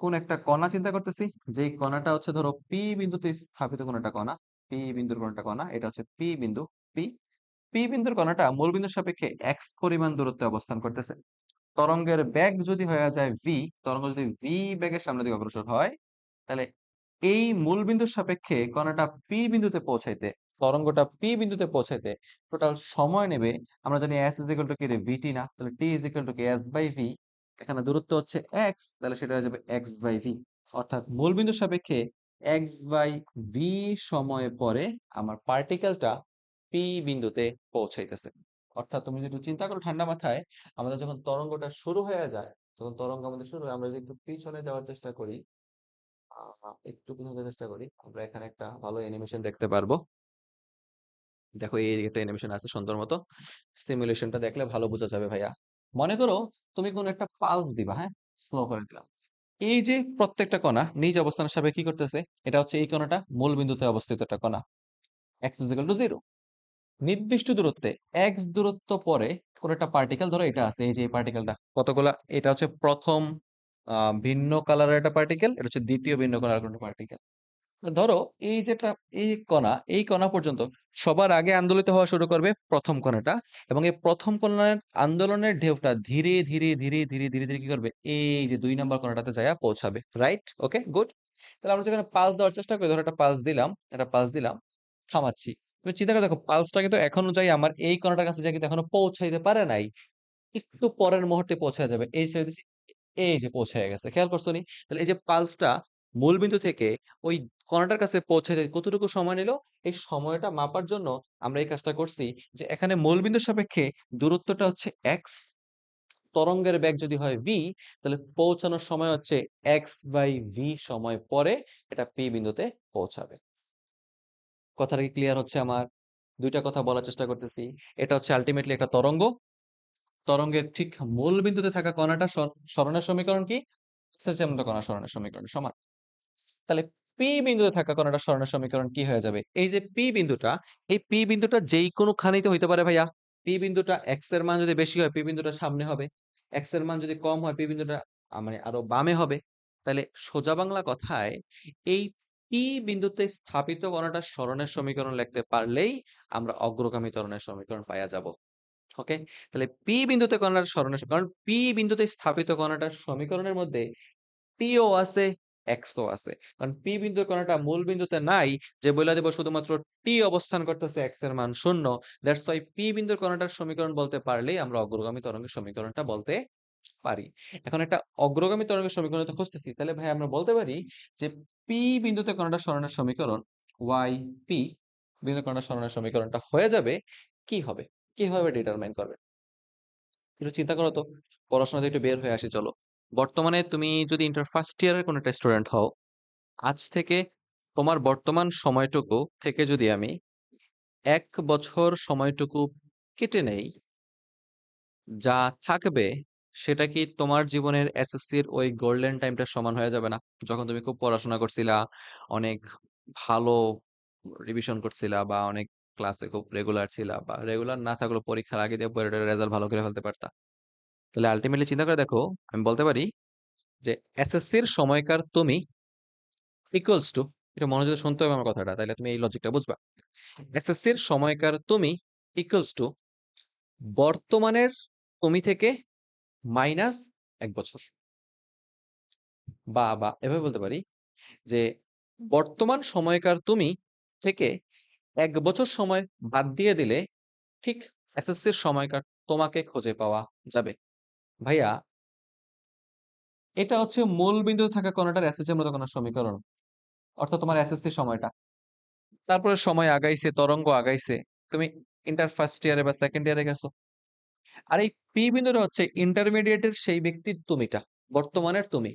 কোন একটা কণা চিন্তা করতেছি, যেই কণাটা হচ্ছে ধরো পি বিন্দুতে স্থাপিত কোন একটা কণা, পি বিন্দুর কোন একটা কণা, এটা হচ্ছে পি বিন্দু, পি, পি বিন্দুর কণাটা মূল বিন্দুর সাপেক্ষে x পরিমাণ দূরত্বে অবস্থান করতেছে। তরঙ্গের বেগ যদি হয়ে যায় v, তরঙ্গ যদি v বেগের সামনের দিকে অগ্রসর হয়, তাহলে এই মূল বিন্দুর সাপেক্ষে কণাটা পি বিন্দুতে পৌঁছাইতে, তরঙ্গটা পি বিন্দুতে পৌঁছাইতে টোটাল সময় নেবে, আমরা জানি s ইজ ইকুয়াল টু কি রে, vt না, তাহলে t ইজ ইকুয়াল টু কি s বাই v, এখানে দূরত্ব হচ্ছে x, তাহলে সেটা হয়ে যাবে x বাই v। অর্থাৎ মূল বিন্দুর সাপেক্ষে x বাই v সময় পরে আমার পার্টিকেলটা পি বিন্দুতে পৌঁছাইতেছে। অর্থাৎ তুমি যদি একটু চিন্তা করো ঠান্ডা মাথায়, আমাদের যখন তরঙ্গটা শুরু হয়ে যায়, যখন তরঙ্গ আমাদের শুরু হয়, আমরা যদি একটু পিছনে যাওয়ার চেষ্টা করি, একটু পিছনে যাওয়ার চেষ্টা করি, আমরা এখানে একটা ভালো অ্যানিমেশন দেখতে পারবো। দেখো এই একটা অ্যানিমেশন আছে সুন্দর মতো, সিমুলেশনটা দেখলে ভালো বোঝা যাবে ভাইয়া। মনে করো তুমি কোন একটা পালস দিবা, হ্যাঁ, স্লো করে দিলাম। এই যে প্রত্যেকটা কণা নিজ অবস্থানের সাপেক্ষে কি করতেছে, এটা হচ্ছে এই কণাটা মূল বিন্দুতে অবস্থিত একটা কণা, x is equal to 0। নির্দিষ্ট দূরত্বে x দূরত্ব পরে কোন একটা পার্টিকেল, ধরো এটা আছে, এই যে এই পার্টিকেলটা কতগুলা, এটা হচ্ছে প্রথম ভিন্ন কালারের একটা পার্টিকেল, এটা হচ্ছে দ্বিতীয় ভিন্ন কালারের একটা পার্টিকেল। ধরো এই যেটা, এই কণা, এই কণা পর্যন্ত সবার আগে আন্দোলিত হওয়া শুরু করবে প্রথম কণাটা, এবং এই প্রথম কণার আন্দোলনের ঢেউটা ধীরে ধীরে ধীরে ধীরে ধীরে ধীরে কি করবে, এই যে 2 নম্বর কণাটাতে যায়া পৌঁছাবে, রাইট? ওকে, গুড। তাহলে আমরা যেখানে পালস দেওয়ার চেষ্টা করি, ধরো একটা পালস দিলাম, একটা পালস দিলাম, থামাচ্ছি, তুমি চিন্তা করে দেখো পালসটা কিন্তু এখনো যাই আমার এই কণাটার কাছে যাই কিন্তু এখনো পৌঁছাইতে পারে নাই, একটু পরের মুহূর্তে পৌঁছে যাবে, এই ছেড়ে দিছি, এই যে পৌঁছে গেছে, খেয়াল করছো নি? তাহলে এই যে পালসটা মূলবিন্দু থেকে ওই কণাটার কাছে পৌঁছাতে কতটুকু সময় নিল, এই সময়টা মাপার জন্য আমরা এই কাজটা করছি, যে এখানে মূলবিন্দুর সাপেক্ষে দূরত্বটা হচ্ছে x, তরঙ্গের বেগ যদি হয় v, তাহলে পৌঁছানোর সময় হচ্ছে x বাই v সময় পরে এটা p বিন্দুতে পৌঁছাবে। কথাটা কি ক্লিয়ার হচ্ছে আমার? দুইটা কথা বলার চেষ্টা করতেছি। এটা হচ্ছে আলটিমেটলি একটা তরঙ্গ, তরঙ্গের ঠিক মূল বিন্দুতে থাকা কণাটা সরণের সমীকরণ কি, SHM কণা সরণের সমীকরণ সমান। তাহলে পি বিন্দুতে থাকা কণাটা সরণের সমীকরণ কি হয়ে যাবে, এই যে পি বিন্দুটা, এই পি বিন্দুটা যেই কোনো খানিতে হইতে পারে ভাইয়া। পি বিন্দুটা এক্স এর মান যদি বেশি হয়, পি বিন্দুটা সামনে হবে, এক্স এর মান যদি কম হয়, পি বিন্দুটা মানে আরো বামে হবে। তাহলে সোজা বাংলা কথায় এই পি বিন্দুতে স্থাপিত কণাটা সরণের সমীকরণ লিখতে পারলেই আমরা অগ্রগামী ত্বরণের সমীকরণ পাওয়া যাব। ওকে, তাহলে পি বিন্দুতে কণার সরণের, কারণ পি বিন্দুতে স্থাপিত কণাটার সমীকরণের মধ্যে টিও আছে, এক্সও আছে। কারণ পি বিন্দুর কণাটা মূল বিন্দুতে নাই, যে বইলা দেব শুধুমাত্র টি অবস্থান করতেছে, এক্স এর মান 0। দ্যাটস ওয়াই পি বিন্দুর কণাটার সমীকরণ বলতে পারলেই আমরা অগ্রগামী তরঙ্গের সমীকরণটা বলতে পারি। এখন একটা অগ্রগামী তরঙ্গের সমীকরণ তো খুঁজতেছি, তাহলে ভাই আমরা বলতে পারি যে পি বিন্দুতে কণাটা সরণের সমীকরণ ওয়াই পি বিন্দু কণাটা সরণের সমীকরণটা হয়ে যাবে, কি হবে, কিভাবে ডিটারমাইন করবে? একটু চিন্তা করো তো, পড়াশোনাতে একটু বের হয়ে আসি চলো। বর্তমানে তুমি যদি ইন্টার ফার্স্ট ইয়ারের কোনো একটা স্টুডেন্ট হও, আজ থেকে তোমার বর্তমান সময়টুকু থেকে যদি আমি 1 বছর সময়টুকু কেটে নেই, যা থাকবে সেটা কি তোমার জীবনের এসএসসির ওই গোল্ডেন টাইমটার সমান হয়ে যাবে না? যখন তুমি খুব পড়াশোনা করছিলা, অনেক ভালো রিভিশন করছিলা, বা অনেক ক্লাসে খুব রেগুলার ছিলা, বা রেগুলার না থাকলেও পরীক্ষার আগে দিয়ে পরীক্ষার রেজাল্ট ভালো করে ফেলতে পারতা। তাহলে আলটিমেটলি চিন্তা করে দেখো, আমি বলতে পারি যে এসএসসির সময়কার তুমি ইকুয়ালস টু, এটা মনোযোগ দিয়ে শুনতে হবে আমার কথাটা, তাইলে তুমি এই লজিকটা বুঝবা। এসএসসির সময়কার তুমি ইকুয়ালস টু বর্তমানের তুমি থেকে মাইনাস 1 বছর, বা এভাবে বলতে পারি যে বর্তমান সময়কার তুমি থেকে 1 বছর সময় বাদ দিয়ে দিলে ঠিক এসএসসির সময়কার তোমাকে খুঁজে পাওয়া যাবে। ভাইয়া, এটা হচ্ছে মূল বিন্দুতে থাকা কণাটার এসএসসির মতো কোনো সমীকরণ, অর্থাৎ তোমার এসএসসি সময়টা। তারপরে সময় আগাইছে, তরঙ্গ আগাইছে, তুমি ইন্টার ফার্স্ট ইয়ারে বা সেকেন্ড ইয়ারে গেছো। আর এই পি বিন্দুটা হচ্ছে ইন্টারমিডিয়েটের সেই ব্যক্তির তুমিটা, বর্তমানের তুমি।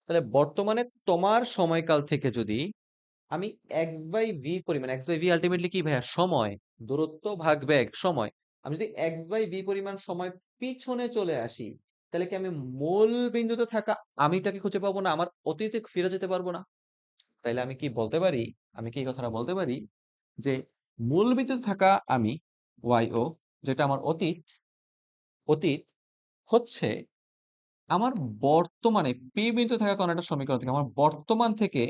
তাহলে বর্তমানে তোমার সময়কাল থেকে যদি আমি এক্স বাই ভি পরিমাণ, এক্স বাই ভি আলটিমেটলি কি ভাইয়া? সময়, দূরত্ব ভাগ বেগ, সময়। আমি যদি এক্স বাই ভি পরিমাণ সময় পিছনে চলে আসি, তাহলে কি আমি মূল বিন্দুতে থাকা আমিটাকে খুঁজে পাবো না? আমার অতীতে ফিরে যেতে পারবো না? তাইলে আমি কি বলতে পারি, আমি কি এই কথাটা বলতে পারি যে মূল বিন্দুতে থাকা আমি ওয়াই ও, যেটা আমার অতীত, অতীত হচ্ছে আমার বর্তমানে পি বিন্দুতে থাকা কোন একটা সমীকরণ থেকে, আমার বর্তমান থেকে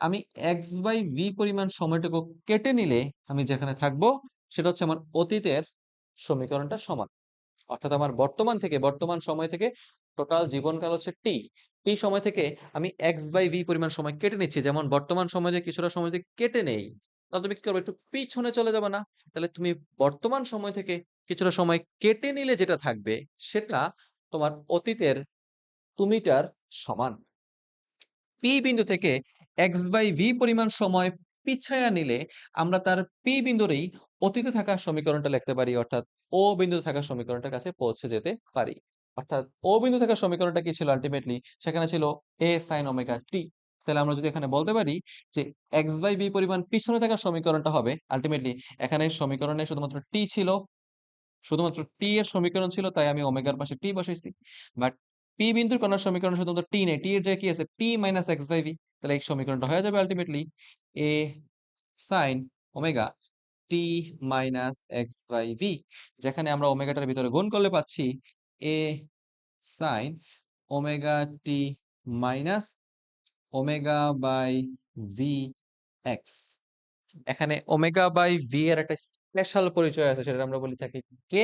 আমি এক্স বাই ভি পরিমাণ সময়টুকু কেটে নিলে আমি যেখানে থাকবো সেটা হচ্ছে আমার অতীতের সমীকরণটা সমান। অর্থাৎ আমার বর্তমান থেকে, বর্তমান সময় থেকে টোটাল জীবনকাল হচ্ছে টি, টি সময় থেকে আমি এক্স বাই ভি পরিমাণ সময় কেটে নিচ্ছি, যেমন বর্তমান সময় থেকে কিছুটা সময় থেকে কেটে নেই, তাহলে তুমি কি করবে? একটু পিছনে চলে যাবে না? তাহলে তুমি বর্তমান সময় থেকে কিছুটা সময় কেটে নিলে যেটা থাকবে সেটা তোমার অতীতের তুমিটার সমান। পি বিন্দু থেকে এক্স বাই ভি পরিমাণ সময় পিছায়া নিলে আমরা তার পি বিন্দুরই অতীতে থাকা সমীকরণটা লিখতে পারি, অর্থাৎ ও বিন্দুতে থাকা সমীকরণটার কাছে পৌঁছে যেতে পারি। অর্থাৎ ও বিন্দু থাকা সমীকরণটা কি ছিল আলটিমেটলি? সেখানে ছিল এ সাইন ওমেগা টি। তাহলে আমরা যদি এখানে বলতে পারি যে এক্স বাই ভি পরিমাণ পিছনে থাকা সমীকরণটা হবে আলটিমেটলি, এখানে সমীকরণে শুধুমাত্র টি ছিল, শুধুমাত্র টি এর সমীকরণ ছিল, তাই আমি ওমেগার পাশে টি বসাইছি। বাট পি বিন্দুর কণার সমীকরণ শুধুমাত্র টি নেই, টি এর জায়গায় কি আছে? T minus X by V. তাহলে এই সমীকরণটা হয়ে যাবে ultimately A sine omega T minus X by V, যেখানে আমরা ওমেগাটার ভিতরে গুণ করলে পাচ্ছি A sine omega T minus omega by V X. এখানে ওমেগা বাই ভি এর একটা স্পেশাল পরিচয় আছে, সেটা আমরা বলি থাকি কে।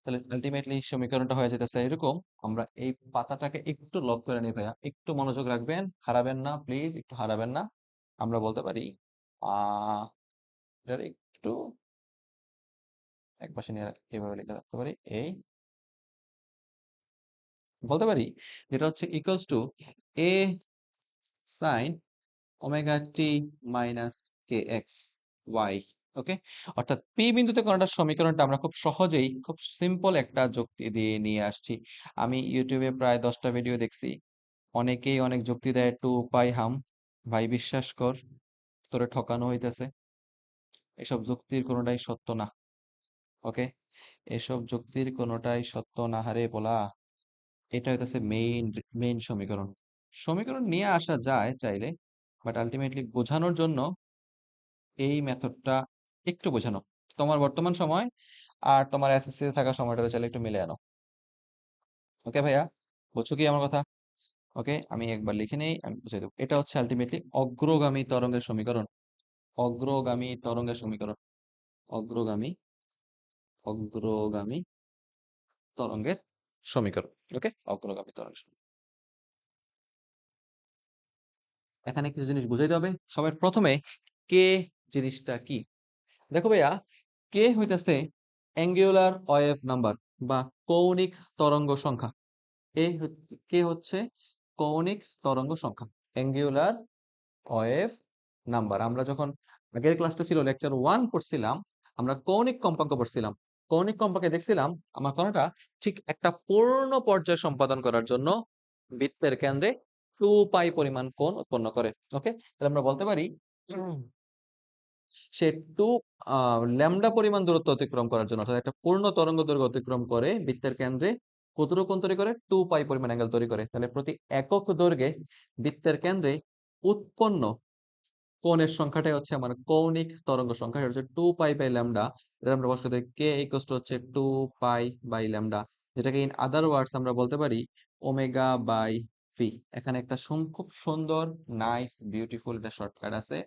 তাহলে আলটিমেটলি সমীকরণটা হয়ে যেতেছে এরকম। আমরা এই পাতাটাকে একটু লক করে নিই ভাইয়া, একটু মনোযোগ রাখবেন, হারাবেন না প্লিজ, একটু হারাবেন না। আমরা বলতে পারি আহ এটার একটু একপাশে নিয়ে এভাবে লিখে রাখতে পারি, এই বলতে পারি যেটা হচ্ছে equals to A sine omega T minus K X Y. Okay, অর্থাৎ পি বিন্দুতে কোণটার সমীকরণটা আমরা খুব সহজেই, খুব সিম্পল একটা যুক্তি দিয়ে নিয়ে আসছি। আমি ইউটিউবে প্রায় 10টা ভিডিও দেখছি, অনেকেই অনেক যুক্তি দেয়, টু পাই হাম। ভাই বিশ্বাস কর, তোরে ঠকানো হইতেছে, এসব যুক্তির কোনোটাই সত্য না। ওকে, এসব যুক্তির কোনোটাই সত্য না হারে বলা। এটা হইতেছে মেইন মেইন সমীকরণ। সমীকরণ নিয়ে আসা যায় চাইলে, বাট আলটিমেটলি বোঝানোর জন্য এই মেথডটা একটু বোঝানো। তোমার বর্তমান সময় আর তোমার এসএসসি তে থাকা সময়টা চাইলে একটু মিলে আনো। ওকে ভাইয়া, বুঝছো কি আমার কথা? ওকে, আমি একবার লিখে নেই, আমি বুঝিয়ে দেবো। এটা হচ্ছে আলটিমেটলি অগ্রগামী তরঙ্গের সমীকরণ, অগ্রগামী তরঙ্গের সমীকরণ, অগ্রগামী, অগ্রগামী তরঙ্গের সমীকরণ। ওকে, অগ্রগামী তরঙ্গের সমীকরণ। এখানে কিছু জিনিস বুঝাইতে হবে। সবার প্রথমে কে জিনিসটা কি? দেখো ভাইয়া, কে হইতেছে অ্যাঙ্গুলার ওয়েভ নাম্বার বা কৌণিক তরঙ্গ সংখ্যা। কে হচ্ছে কৌণিক তরঙ্গ সংখ্যা, অ্যাঙ্গুলার ওয়েভ নাম্বার। আমরা যখন আগের ক্লাসটা ছিল লেকচার 1 পড়ছিলাম, আমরা কৌণিক কম্পাঙ্ক পড়ছিলাম। কৌণিক কম্পাঙ্কে দেখছিলাম আমার কণাটা ঠিক একটা পূর্ণ পর্যায় সম্পাদন করার জন্য বৃত্তের কেন্দ্রে 2 পাই পরিমাণ কোণ উৎপন্ন করে। ওকে, তাহলে আমরা বলতে পারি সে 2 ল্যামডা পরিমাণ দূরত্ব অতিক্রম করার জন্য, অর্থাৎ একটা পূর্ণ তরঙ্গ দৈর্ঘ্য অতিক্রম করে বৃত্তের কেন্দ্রে কতটুকু কোণ তৈরি করে? 2 পাই পরিমাণ অ্যাঙ্গেল তৈরি করে। তাহলে প্রতি একক দৈর্ঘ্যে বৃত্তের কেন্দ্রে উৎপন্ন কোণের সংখ্যাটাই হচ্ছে আমার কৌণিক তরঙ্গ সংখ্যা। এটা হচ্ছে 2 পাই বাই ল্যামডা। এটা আমরা বসাতে কে ইকুয়ালস টু হচ্ছে 2 পাই বাই ল্যামডা, যেটাকে ইন আদার ওয়ার্ডস আমরা বলতে পারি ওমেগা বাই ভি। এখানে একটা খুব সুন্দর, নাইস, বিউটিফুল একটা শর্টকাট আছে।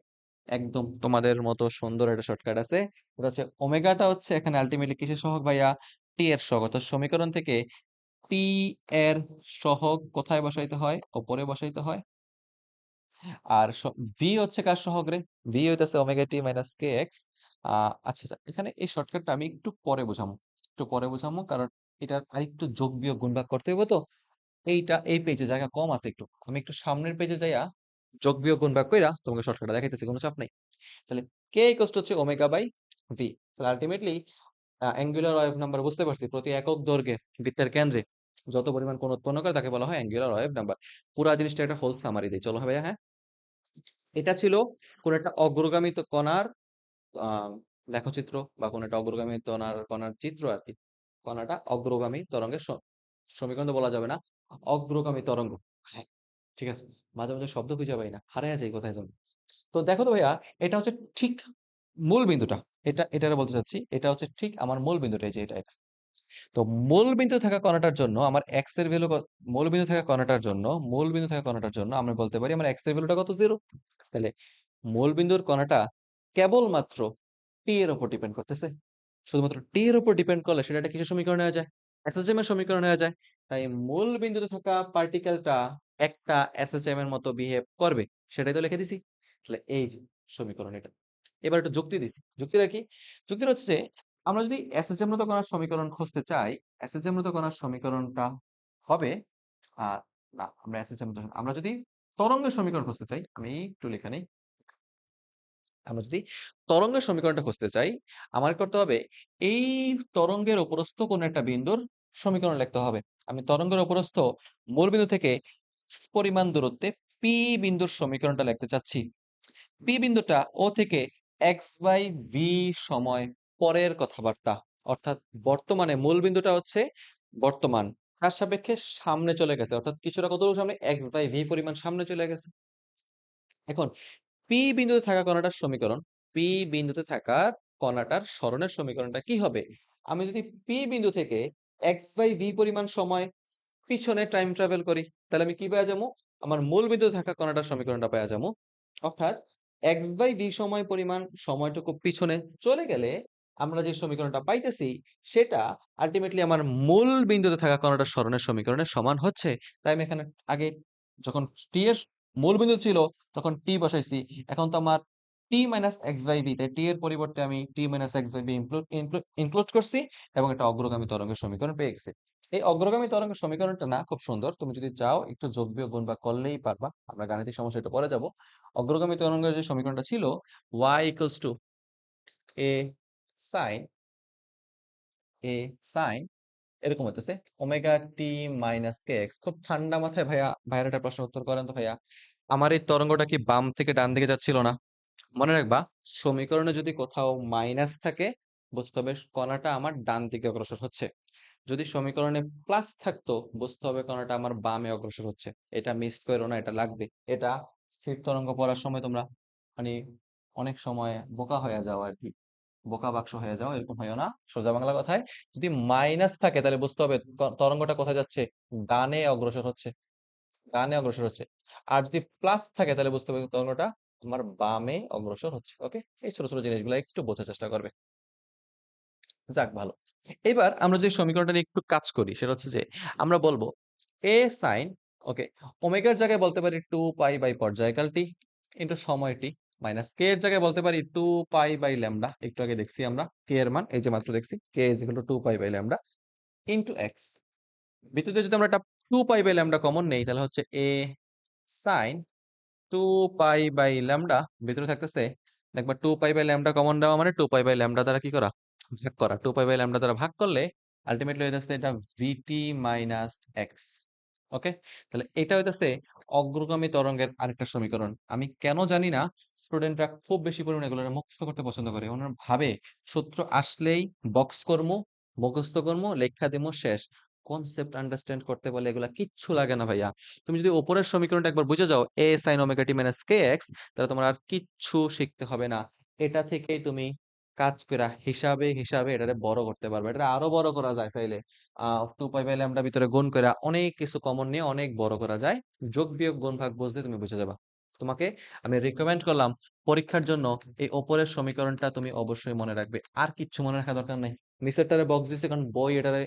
একদম তোমাদের মতো সুন্দর একটা শর্টকাট আছে। এটা হচ্ছে ওমেগাটা হচ্ছে এখানে আলটিমেটলি কিসের সহগ ভাইয়া? টি এর সহগ। অর্থাৎ সমীকরণ থেকে টি এর সহগ কোথায় বসাইতে হয়? ওপরে বসাইতে হয়। আর ভি হচ্ছে কার সহগ রে? ভি হইতেছে omega T minus K x. আচ্ছা আচ্ছা, এখানে এই শর্টকাটটা আমি একটু পরে বোঝামু, কারণ এটার আরেকটু যোগ বিয়োগ গুণ ভাগ করতে হবে তো। এই পেজে জায়গা কম আছে একটু, আমি একটু সামনের পেজে যাইয়া যোগ বিয়োগ গুণ ভাগ কইরা তোমাকে শর্টকাটটা দেখাইতেছি, কোনো চাপ নাই। তাহলে কে ইকুয়ালস টু হচ্ছে ওমেগা বাই ভি। তাহলে আলটিমেটলি অ্যাঙ্গুলার ওয়েভ নাম্বার বুঝতে পারছি, প্রতি একক দৈর্ঘ্যে বৃত্তের কেন্দ্রে যত পরিমাণ কোণ উৎপন্ন করে তাকে বলা হয় অ্যাঙ্গুলার ওয়েভ নাম্বার। পুরা জিনিসটা একটা হোল সামারি দেই, চলো ভাইয়া। হ্যাঁ, এটা ছিল কোন একটা অগ্রগামী কণার আহ লেখচিত্র, বা কোন একটা অগ্রগামী কণার চিত্র আর কি। কণাটা অগ্রগামী তরঙ্গের সমীকরণ তো বলা যাবে না, অগ্রগামী তরঙ্গ। হ্যাঁ, ঠিক আছে। মাঝে মাঝে শব্দ খুঁজে পাই না, হারাইয়া যাই কোথায় যেন। তো দেখো তো ভাইয়া, এটা হচ্ছে ঠিক মূল বিন্দুটা। এটা বলতে চাচ্ছি, এটা হচ্ছে ঠিক আমার মূল বিন্দুটা, এই যে এটা। তো মূল বিন্দু থাকা কণাটার জন্য আমার এক্স এর ভ্যালু, মূল বিন্দু থাকা কণাটার জন্য, আমরা বলতে পারি আমার এক্স এর ভ্যালুটা কত? 0। তাহলে মূল বিন্দুর কণাটা কেবলমাত্র টি এর উপর ডিপেন্ড করতেছে। শুধুমাত্র টি এর উপর ডিপেন্ড করলে সেটা একটা কিসের সমীকরণ হয়ে যায়? এসএসএম এর সমীকরণ হয়ে যায়। তাই মূল বিন্দুতে থাকা পার্টিকেলটা একটা এসএসএম এর মতো বিহেভ করবে, সেটাই তো লিখে দিছি। তাহলে এই যে সমীকরণ এটা। এবার একটু যুক্তি দিছি। যুক্তিটা কি? যুক্তিটা হচ্ছে যে আমরা যদি এসএসএম মতো কণার সমীকরণ খুঁজতে চাই, এসএসএম মতো কণার সমীকরণটা হবে আহ না, আমরা এসএসএম মতো, আমরা যদি তরঙ্গের সমীকরণ খুঁজতে চাই, আমি একটু লিখে নেই। আমরা যদি তরঙ্গের সমীকরণটা খুঁজতে চাই, আমার করতে হবে এই তরঙ্গের উপরস্থ কোন একটা বিন্দুর সমীকরণ লিখতে হবে। আমি তরঙ্গের উপরস্থ মূল বিন্দু থেকে x পরিমাণ দূরত্বে পি বিন্দুর সমীকরণটা লিখতে চাচ্ছি। পি বিন্দুটা ও থেকে এক্স বাই ভি সময় পরের কথাবার্তা। অর্থাৎ বর্তমানে মূল বিন্দুটা হচ্ছে বর্তমান তার সাপেক্ষে সামনে চলে গেছে, অর্থাৎ কিছুটা কতটুকু সামনে? এক্স বাই ভি পরিমাণ সামনে চলে গেছে। এখন পি বিন্দুতে থাকা কণাটার সমীকরণ, পি বিন্দুতে থাকা কণাটার সরণের সমীকরণটা কি হবে? আমি যদি পি বিন্দু থেকে এক্স বাই ভি পরিমাণ সময় পিছনে টাইম ট্রাভেল করি, তাহলে আমি কি পেয়ে যাবো? আমার মূল বিন্দুতে থাকা কণাটার সমীকরণটা পেয়ে যাবো। অর্থাৎ এক্স বাই ভি সময় পরিমাণ সময়টুকু পিছনে চলে গেলে আমরা যে সমীকরণটা পাইতেছি সেটা আলটিমেটলি আমার মূল বিন্দুতে থাকা কণাটার সরণের সমীকরণের সমান হচ্ছে। তাই আমি এখানে আগে যখন টি এর মূল বিন্দু ছিল তখন টি বসাইছি। এখন তো আমার T minus X by V, তাই টি এর পরিবর্তে আমি T minus X by V include করছি এবং একটা অগ্রগামী তরঙ্গের সমীকরণ পেয়ে গেছি। এই অগ্রগামী তরঙ্গের সমীকরণটা না খুব সুন্দর, তুমি যদি চাও একটু যোগ বিয়োগ গুণ ভাগ করলেই পারবা। আমরা গাণিতিক সমস্যা একটু পরে যাব। অগ্রগামী তরঙ্গের যে সমীকরণটা ছিল y equals to A sine A sine এরকম হতেছে omega T minus K X. খুব ঠান্ডা মাথায় ভাইয়ার একটা প্রশ্ন উত্তর করেন তো ভাইয়া, আমার এই তরঙ্গটা কি বাম থেকে ডান দিকে যাচ্ছিল না? মনে রাখবা, সমীকরণে যদি কোথাও মাইনাস থাকে বুঝতে হবে কণাটা আমার ডান দিকে অগ্রসর হচ্ছে। যদি সমীকরণে প্লাস থাকতো বুঝতে হবে কণাটা আমার বামে অগ্রসর হচ্ছে। এটা মিস করো না, এটা লাগবে। এটা স্থির তরঙ্গ পড়ার সময় তোমরা মানে অনেক সময় বোকা হয়ে যাও আর কি, বোকা বাক্স হয়ে যাও, এরকম হয়েও না। সোজা বাংলা কথায় যদি মাইনাস থাকে তাহলে বুঝতে হবে তরঙ্গটা কোথায় যাচ্ছে? ডানে অগ্রসর হচ্ছে, ডানে অগ্রসর হচ্ছে। আর যদি প্লাস থাকে তাহলে বুঝতে হবে তরঙ্গটা আমার বামে অগ্রসর হচ্ছে। ওকে, এই ছোট ছোট জিনিসগুলো একটু বোঝার চেষ্টা করবে। যাক, ভালো। এবার আমরা যে সমীকরণটা নিয়ে একটু কাজ করি সেটা হচ্ছে যে আমরা বলবো এ সাইন ওকে, ওমেগার জায়গায় বলতে পারি 2 পাই বাই পর্যায়কাল টি ইনটু সময় টি মাইনাস কে এর জায়গায় বলতে পারি 2 পাই বাই ল্যামডা, একটু আগে দেখছি আমরা কে এর মান, এই যে মাত্র দেখছি K is equal to 2 pi by lambda into X. ভিতরে যদি আমরা একটা 2 পাই বাই ল্যামডা কমন নেই তাহলে হচ্ছে A sign 2 pi by lambda, ভিতরে থাকতেছে দেখবা 2 পাই বাই ল্যামডা কমন দেওয়া মানে 2 পাই বাই ল্যামডা দ্বারা কি করা, ভাগ করা। 2 পাই বাই ল্যামডা দ্বারা ভাগ করলে আলটিমেটলি হইতাছে এটা ভিটি মাইনাস এক্স। ওকে, তাহলে এটা হইতাছে অগ্রগামী তরঙ্গের আরেকটা সমীকরণ। আমি কেন জানি না স্টুডেন্টরা খুব বেশি পরিমাণে এগুলো মুখস্থ করতে পছন্দ করে, ওনারা ভাবে সূত্র আসলেই বক্স কর্ম, মুখস্থ কর্ম, লেখা দিমো, শেষ। কনসেপ্ট আন্ডারস্ট্যান্ড করতে বলে এগুলা কিচ্ছু লাগে না ভাইয়া। তুমি যদি উপরের সমীকরণটা একবার বুঝে যাও এ sine omega T minus K x, তাহলে তোমার আর কিচ্ছু শিখতে হবে না। এটা থেকেই তুমি কাজ করা হিসাবে হিসাবে এটারে বড় করতে পারবে, এটা আরো বড় করা যায় চাইলে। 2 পাই বাই ল্যামডা ভিতরে গুণ করা অনেক কিছু কমন নিয়ে অনেক বড় করা যায়। যোগ বিয়োগ গুণ ভাগ বুঝলে তুমি বুঝে যাবা। তোমাকে আমি রিকমেন্ড করলাম পরীক্ষার জন্য এই উপরের সমীকরণটা তুমি অবশ্যই মনে রাখবে, আর কিচ্ছু মনে রাখা দরকার নাই। নিচেরটারে বক্স দিছে কারণ বই এটারে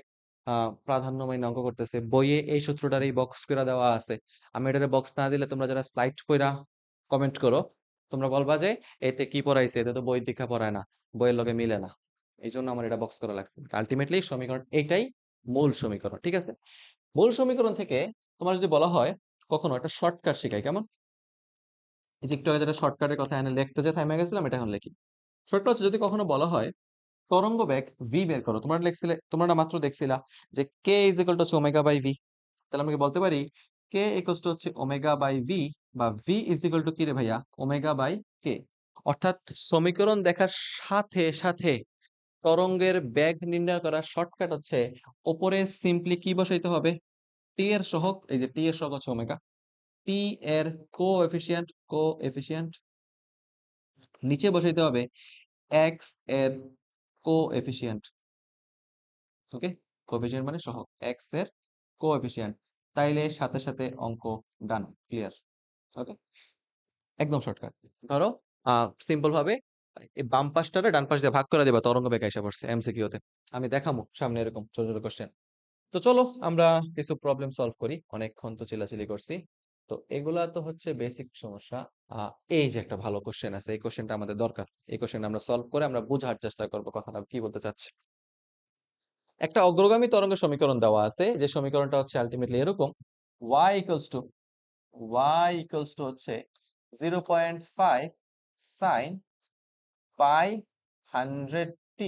প্রাধান্যময় অঙ্ক করতেছে, বইয়ে এই সূত্রটার এই বক্স করে দেওয়া আছে। আমি এটারে বক্স না দিলে তোমরা যারা স্লাইড কইরা কমেন্ট করো, তোমরা বলবা যে এতে কি পড়াইছে, এতে তো বই দীক্ষা পড়ায় না, বইয়ের লগে মিলে না। এই জন্য আমার এটা বক্স করা লাগছে। আলটিমেটলি সমীকরণ এটাই মূল সমীকরণ, ঠিক আছে? মূল সমীকরণ থেকে তোমার যদি বলা হয় কখনো একটা শর্টকাট শেখাই, কেমন? এই যে একটু আগে যেটা শর্টকাটের কথা এখানে লিখতে যে থাইমা গেছিলাম, এটা এখন লিখি। শর্টকাট হচ্ছে যদি কখনো বলা হয় তরঙ্গ বেগ ভি বের করো, তোমরা লিখছিলে, তোমরা না মাত্র দেখছিলা যে K is equal to omega by V, তাহলে আমরা কি বলতে পারি কে ইকুয়াল টু হচ্ছে ওমেগা বাই ভি, বা ভি ইজ ইকুয়াল টু কি রে ভাইয়া, ওমেগা বাই কে। অর্থাৎ সমীকরণ দেখার সাথে সাথে তরঙ্গের বেগ নির্ণয় করার শর্টকাট হচ্ছে উপরে সিম্পলি কি বসাইতে হবে, টি এর সহগ, এই যে টি এর সহগ হচ্ছে ওমেগা, টি এর কোএফিসিয়েন্ট নিচে বসাইতে হবে এক্স এর কোএফিসিয়েন্ট। ওকে, কোএফিসিয়েন্ট মানে সহগ, এক্স এর কোএফিসিয়েন্ট। তাইলে সাথে সাথে অঙ্ক ডান, ক্লিয়ার। ওকে, একদম শর্টকাট। ধরো সিম্পল ভাবে এই বাম পাশটারে ডান পাশ দিয়ে ভাগ করে দিবা, তরঙ্গ বেগ এসে পড়ছে এমসিকিউ তে। আমি দেখামু সামনে এরকম ছোট ছোট কোশ্চেন। তো চলো আমরা কিছু প্রবলেম সলভ করি, অনেকক্ষণ তো চিল্লাচিল্লি করছি। তো এগুলা তো হচ্ছে বেসিক সমস্যা। এই যে একটা ভালো কোশ্চেন আছে, এই কোশ্চেনটা আমাদের দরকার। এই কোশ্চেনটা আমরা সলভ করে আমরা বোঝার চেষ্টা করবো কথাটা কি বলতে চাচ্ছি। একটা অগ্রগামী তরঙ্গের সমীকরণ দেওয়া আছে, যে সমীকরণটা হচ্ছে আলটিমেটলি এরকম, y ইকুয়ালস টু হচ্ছে 0.5 sin pi 100t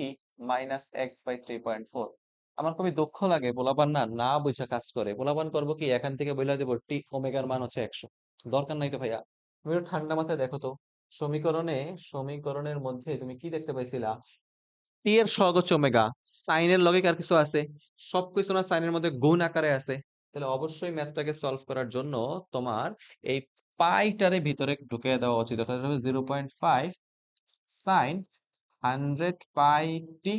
minus X by 3.4। আমার খুবই দুঃখ লাগে পোলাপান না না বুঝা কাজ করে। পোলাপান করবো কি, এখান থেকে বইলা দেবো টি ওমেগার মান হচ্ছে 100। দরকার নাই তো ভাইয়া, তুমি একটু ঠান্ডা মাথায় দেখো তো সমীকরণের মধ্যে তুমি কি দেখতে পাইছিলা, টি এর সহগ হচ্ছে ওমেগা, সাইনের লগে আর কিছু আছে, সবকিছু না সাইনের মধ্যে গুণ আকারে আছে। তাহলে অবশ্যই ম্যাথটাকে সলভ করার জন্য তোমার এই পাইটারে ভিতরে ঢুকিয়ে দেওয়া উচিত, অর্থাৎ 0.5 sine 100 pi T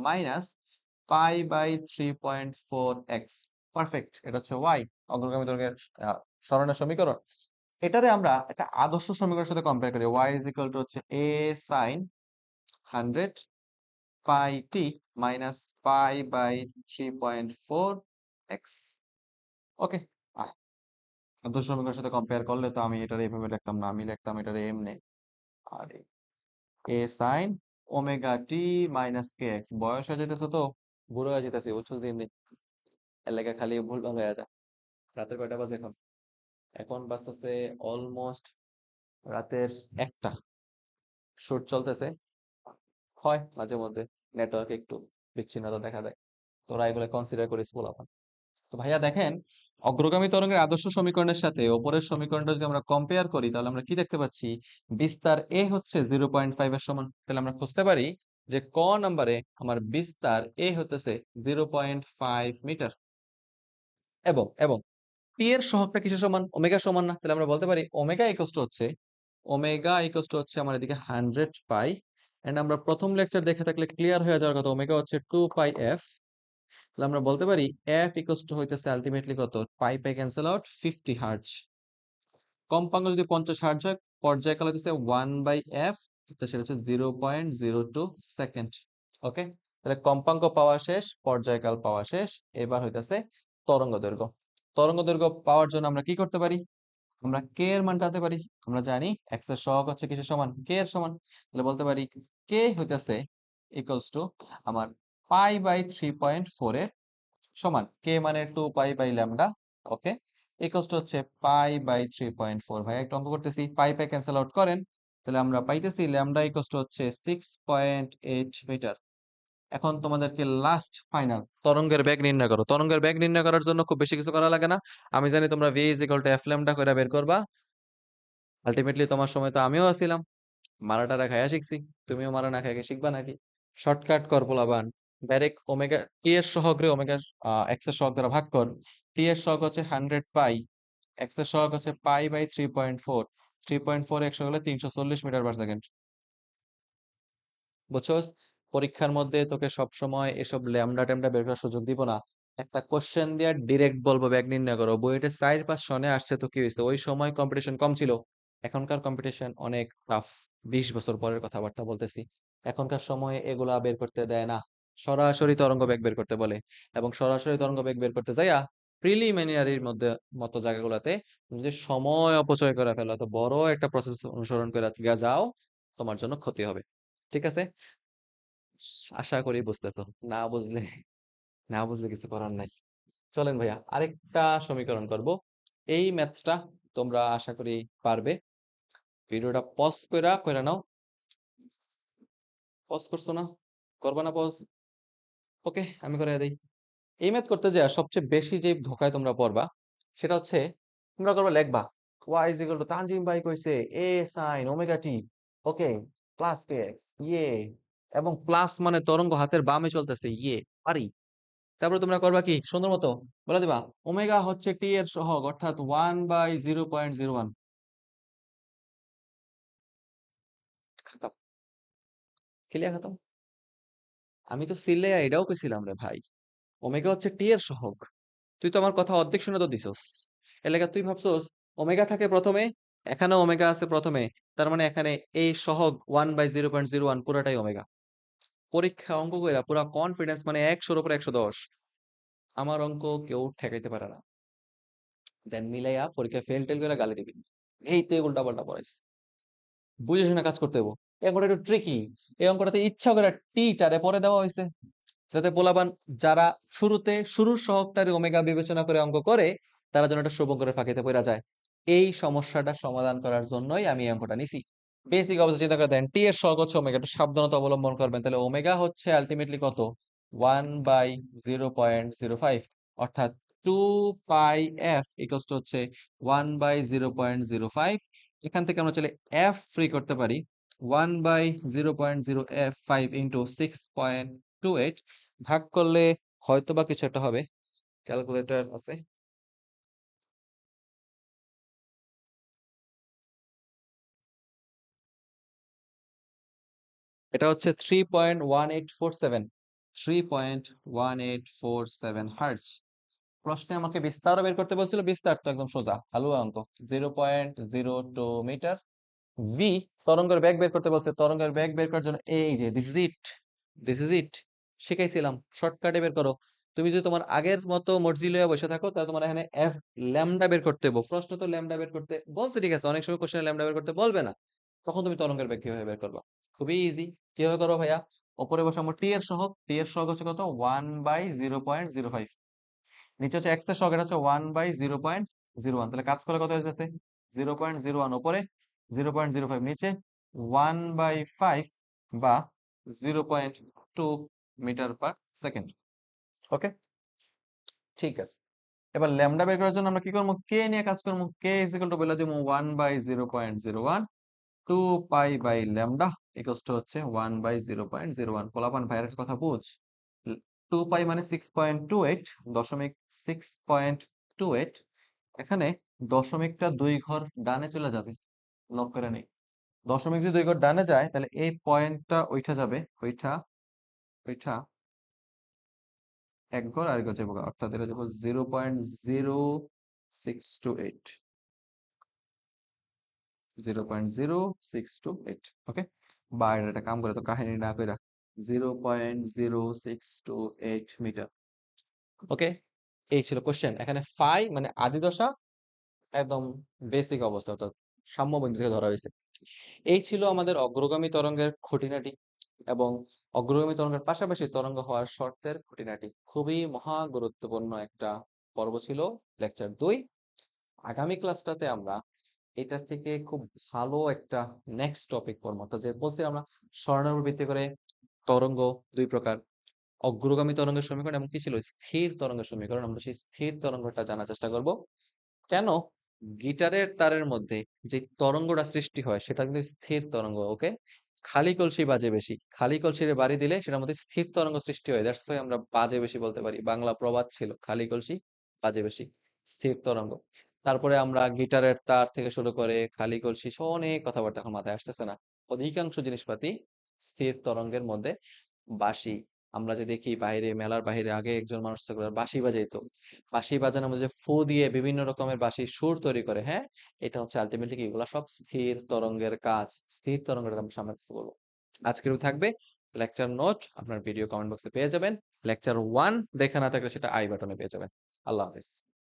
minus pi by 3.4 X. Perfect, এটা হচ্ছে ওয়াই, অগ্রগামী তরঙ্গের সরণের সমীকরণ। এটারে আমরা একটা আদর্শ সমীকরণের সাথে কম্পেয়ার করি, ওয়াই ইজ ইকুয়াল টু হচ্ছে A sine 100 pi T minus pi by 3.4 X. Okay, আদর্শ সমীকরণের সাথে কম্পেয়ার করলে তো আমি এটারে এইভাবে লিখতাম না, আমি লিখতাম এটারে এমনি, আর এ sine omega T minus K x. বয়স হয়ে যেতেছে তো, বুড়ো হয়ে যেতেছে বুঝছো দিন দিন, এর লেগে খালি ভুল ভাল হয়ে যায়। রাতের কয়টা বাজে এখন? এখন বাজতেছে অলমোস্ট রাতের 1টা। শুট চলতেছে, হয় মাঝে মধ্যে নেটওয়ার্ক একটু বিচ্ছিন্নতা দেখা দেয়, তোরা এগুলো কনসিডার করিস পোলাপান। তো ভাইয়া দেখেন, অগ্রগামী তরঙ্গের আদর্শ সমীকরণের সাথে উপরের সমীকরণটা যদি আমরা কম্পেয়ার করি তাহলে আমরা কি দেখতে পাচ্ছি, বিস্তার এ হচ্ছে 0.5 এর সমান। তাহলে আমরা খুঁজতে পারি যে ক নম্বরে আমার বিস্তার এ হতেছে 0.5 মিটার, এবং এবং টি এর সহগটা কিসের সমান, ওমেগা সমান না? তাহলে আমরা বলতে পারি ওমেগা ইকুয়ালস টু হচ্ছে আমার এদিকে 100 পাই, এন্ড আমরা প্রথম লেকচার দেখে থাকলে ক্লিয়ার হয়ে যাওয়ার কথা, ওমেগা হচ্ছে 2 পাই এফ। তাহলে আমরা বলতে পারি এফ ইকুয়ালস টু হইতেছে আলটিমেটলি কত, পাই পাই ক্যান্সেল আউট, 50 হার্টজ। কম্পাঙ্ক যদি 50 হার্টজ হয়, পর্যায়কাল হইতেছে 1 বাই এফ, তো সেটা হচ্ছে 0.02 সেকেন্ড। ওকে, তাহলে কম্পাঙ্ক পাওয়া শেষ, পর্যায়কাল পাওয়া শেষ, এবার হইতেছে তরঙ্গ দৈর্ঘ্য। তরঙ্গ দৈর্ঘ্য পাওয়ার জন্য আমরা কি করতে পারি? আমরা কে এর মান টানতে পারি। আমরা জানি এক্স এর সহগ হচ্ছে কিসের সমান? কে এর সমান। তাহলে বলতে পারি কে হইতেছে ইকুয়ালস টু আমার পাই বাই 3.4 এর সমান। কে মানে 2 pi by lambda. Okay, equals to হচ্ছে পাই বাই 3.4। ভাই একটু অঙ্ক করতেছি, পাই পাই ক্যান্সেল আউট করেন, তাহলে আমরা পাইতেছি ল্যামডা ইকুয়ালস টু হচ্ছে 6.8 মিটার। এখন তোমাদেরকে লাস্ট ফাইনাল তরঙ্গের বেগ নির্ণয় করো। তরঙ্গের বেগ নির্ণয় করার জন্য খুব বেশি কিছু করা লাগে না। আমি জানি তোমরা v is equal two F lambda করে বের করবা। আলটিমেটলি তোমার সময় তো আমিও আছিলাম, মারাটারা খাইয়া শিখছি, তুমিও মারা না খাইয়া শিখবা নাকি? শর্টকাট কর পোলাবান, ডাইরেক্ট ওমেগা টি এর সহগরে ওমেগা এক্স এর সহগ দ্বারা ভাগ কর। টি এর সহগ হচ্ছে 100 পাই, এক্স এর সহগ হচ্ছে পাই বাই 3.4। 3.4 একশো হলে 340 মিটার/সেকেন্ড। বুঝছস? পরীক্ষার মধ্যে তোকে সবসময় এসব ল্যামডা ট্যামডা বের করার সুযোগ দিব না। একটা কোশ্চেন দিয়ে ডিরেক্ট বলবো বেগ নির্ণয় করো। বইটা 4-5 সনে আসছে তো কি হয়েছে, ওই সময় কম্পিটিশন কম ছিল। এখনকার কম্পিটিশন অনেক টাফ। 20 বছর পরের কথাবার্তা বলতেছি। এখনকার সময়ে এগুলা বের করতে দেয় না, সরাসরি তরঙ্গ বেগ বের করতে বলে। এবং সরাসরি তরঙ্গ বেগ বের করতে যাইয়া প্রিলিমিনারির মধ্যে মতো জায়গাগুলোতে যদি সময় অপচয় করে ফেলো, তো বড় একটা প্রসেস অনুসরণ করে যাও, তোমার জন্য ক্ষতি হবে। ঠিক আছে? আশা করি বুঝতেছো। না বুঝলে, না বুঝলে কিছু করার নাই। চলেন ভাইয়া আরেকটা সমীকরণ করব। এই ম্যাথটা তোমরা আশা করি পারবে। ভিডিওটা পজ কইরা কইরা নাও। পজ করছো না? করবা না পজ? ওকে, আমি করে দেই। এই ম্যাথ করতে যা সবচেয়ে বেশি যে ধোকায় তোমরা পড়বা সেটা হচ্ছে, তোমরা করবা লিখবা y is equal to Tanzim ভাই কইছে a sin omega t, okay, plus kx ইয়ে, এবং প্লাস মানে তরঙ্গ হাতের বামে চলতেছে ইয়ে, পারি। তারপরে তোমরা করবা কি সুন্দর মতো বলে দিবা ওমেগা হচ্ছে টি এর সহগ, অর্থাৎ 1/0.01। খাতাম, ক্লিয়ার খাতাম। আমি তো সিলে এটাও কইছিলাম রে ভাই, ওমেগা হচ্ছে টি এর সহগ। তুই তো আমার কথা অর্ধেক শুনে তো দিছস। এলাকা তুই ভাবছস ওমেগা থাকে প্রথমে, এখানে ওমেগা আছে প্রথমে, তার মানে এখানে এই সহগ 1/0.01 পুরাটাই ওমেগা। পরীক্ষা অঙ্ক কইরা পুরা কনফিডেন্স মানে 100-এর উপর 110। আমার অঙ্ক কেউ ঠেকাইতে পারে না। দেন মিলাইয়া পরীক্ষা ফেল টেল করে গালি দিবি, এই তো উল্টা পাল্টা পড়াইস। বুঝে শুনে কাজ করতে হবো। এই অঙ্কটা একটু ট্রিকি। এই অঙ্কটাতে ইচ্ছা করে টি টারে পরে দেওয়া হয়েছে, যাতে পোলাপান যারা শুরুর সহগটারে ওমেগা বিবেচনা করে অঙ্ক করে, তারা যেন একটা শুভঙ্করের ফাঁকিতে পড়া যায়। এই সমস্যাটা সমাধান করার জন্যই আমি এই অঙ্কটা নিছি। বেসিক অবস্থা চিন্তা করে দেন, টি এর সহগ হচ্ছে ওমেগা, একটু সাবধানতা অবলম্বন করবেন। তাহলে ওমেগা হচ্ছে আলটিমেটলি কত? 1/0.05, অর্থাৎ 2 পাই এফ ইকুয়ালস টু হচ্ছে 1/0.05। এখান থেকে আমরা চলে এফ ফ্রি করতে পারি 1/0.0f5 ইন্টু 6.28, ভাগ করলে হয়তো বা কিছু একটা হবে। ক্যালকুলেটর আছে? এটা হচ্ছে 3.1847, 3.1847 হার্জ। প্রশ্নে আমাকে বিস্তার বের করতে বলছিল, বিস্তার তো একদম সোজা হালুয়া অঙ্ক। 0.02 মিটার। ভি তরঙ্গের বেগ বের করতে বলছে, তরঙ্গের বেগ বের করার জন্য এই যে this is it, this is it শিখাইছিলাম, শর্টকাটে বের করো। তুমি যদি তোমার আগের মতো মর্জি লইয়া বসে থাকো, তাহলে তোমার এখানে এফ ল্যামডা বের করতে হবে। প্রশ্ন তো ল্যামডা বের করতে বলছে, ঠিক আছে, অনেক সময় কোশ্চেনে ল্যামডা বের করতে বলবে না, তখন তুমি তরঙ্গের বেগ কিভাবে বের করবা? খুবই ইজি। কিভাবে করো ভাইয়া? উপরে বসাবো টি এর সহগ, টি এর সহগ হচ্ছে কত? 1/0.05। নিচে হচ্ছে এক্স এর সহগ, এটা হচ্ছে 1/0.01। তাহলে কাজ করে কত হইতেছে? 0.01 উপরে, 0.05 নিচে, 1/5 বা 0.2 মিটার/সেকেন্ড। ওকে, ঠিক আছে। এবার ল্যামডা বের করার জন্য আমরা কি করবো? কে নিয়ে কাজ করবো। কে ইজ ইকুয়াল টু বলে দিব 1/0.01, 2 pi by lambda equals to হচ্ছে 1/0.01। পোলাপান ভাইয়ের একটা কথা বুঝ, 2 পাই মানে 6.28, 6.28। এখানে দশমিকটা 2 ঘর ডানে চলে যাবে, লক করে নেই। দশমিক যদি 2 ঘর ডানে যায়, তাহলে এই পয়েন্টটা ওইটা যাবে, ওইটা ওইটা 1 ঘর আরেক ঘর যাবো, অর্থাৎ এটা যাবো 0.0628, 0.0628। ওকে, বাইরে একটা কাম করে তো কাহিনী না কইরা 0.0628 মিটার। ওকে, এই ছিল কোশ্চেন। এখানে ফাই মানে আদি দশা, একদম বেসিক অবস্থা, অর্থাৎ সাম্যবিন্দু থেকে ধরা হয়েছে। এই ছিল আমাদের অগ্রগামী তরঙ্গের খুঁটিনাটি এবং অগ্রগামী তরঙ্গের পাশাপাশি তরঙ্গ হওয়ার শর্তের খুঁটিনাটি। খুবই মহা গুরুত্বপূর্ণ একটা পর্ব ছিল লেকচার 2। আগামী ক্লাসটাতে আমরা এটা থেকে খুব ভালো একটা নেক্সট টপিক পড়বো। অর্থাৎ যে বলছি আমরা স্বর্ণের উপর ভিত্তি করে তরঙ্গ দুই প্রকার, অগ্রগামী তরঙ্গের সমীকরণ এবং কি ছিল স্থির তরঙ্গের সমীকরণ। আমরা সেই স্থির তরঙ্গটা জানার চেষ্টা করব। কেন গিটারের তারের মধ্যে যে তরঙ্গটা সৃষ্টি হয় সেটা কিন্তু স্থির তরঙ্গ। ওকে, খালি কলসি বাজে বেশি, খালি কলসিরে বাড়ি দিলে সেটার মধ্যে স্থির তরঙ্গ সৃষ্টি হয়, দ্যাটস ওয়াই আমরা বাজে বেশি বলতে পারি। বাংলা প্রবাদ ছিল, খালি কলসি বাজে বেশি, স্থির তরঙ্গ। তারপরে আমরা গিটারের তার থেকে শুরু করে খালি কলসি সহ অনেক কথাবার্তা এখন মাথায় আসতেছে না, অধিকাংশ জিনিসপাতি স্থির তরঙ্গের মধ্যে। বাঁশি, আমরা যে দেখি বাইরে, মেলার বাইরে আগে একজন মানুষ থাকলে বাঁশি বাজাইতো, বাঁশি বাজানোর মধ্যে ফু দিয়ে বিভিন্ন রকমের বাঁশির সুর তৈরি করে, হ্যাঁ, এটা হচ্ছে আলটিমেটলি কি, এগুলা সব স্থির তরঙ্গের কাজ। স্থির তরঙ্গের আমরা সামনে কাছে বলবো। আজকেরও থাকবে লেকচার নোট, আপনার ভিডিও কমেন্ট বক্সে পেয়ে যাবেন। লেকচার 1 দেখা না থাকলে সেটা আই বাটনে পেয়ে যাবেন। আল্লাহ হাফিজ।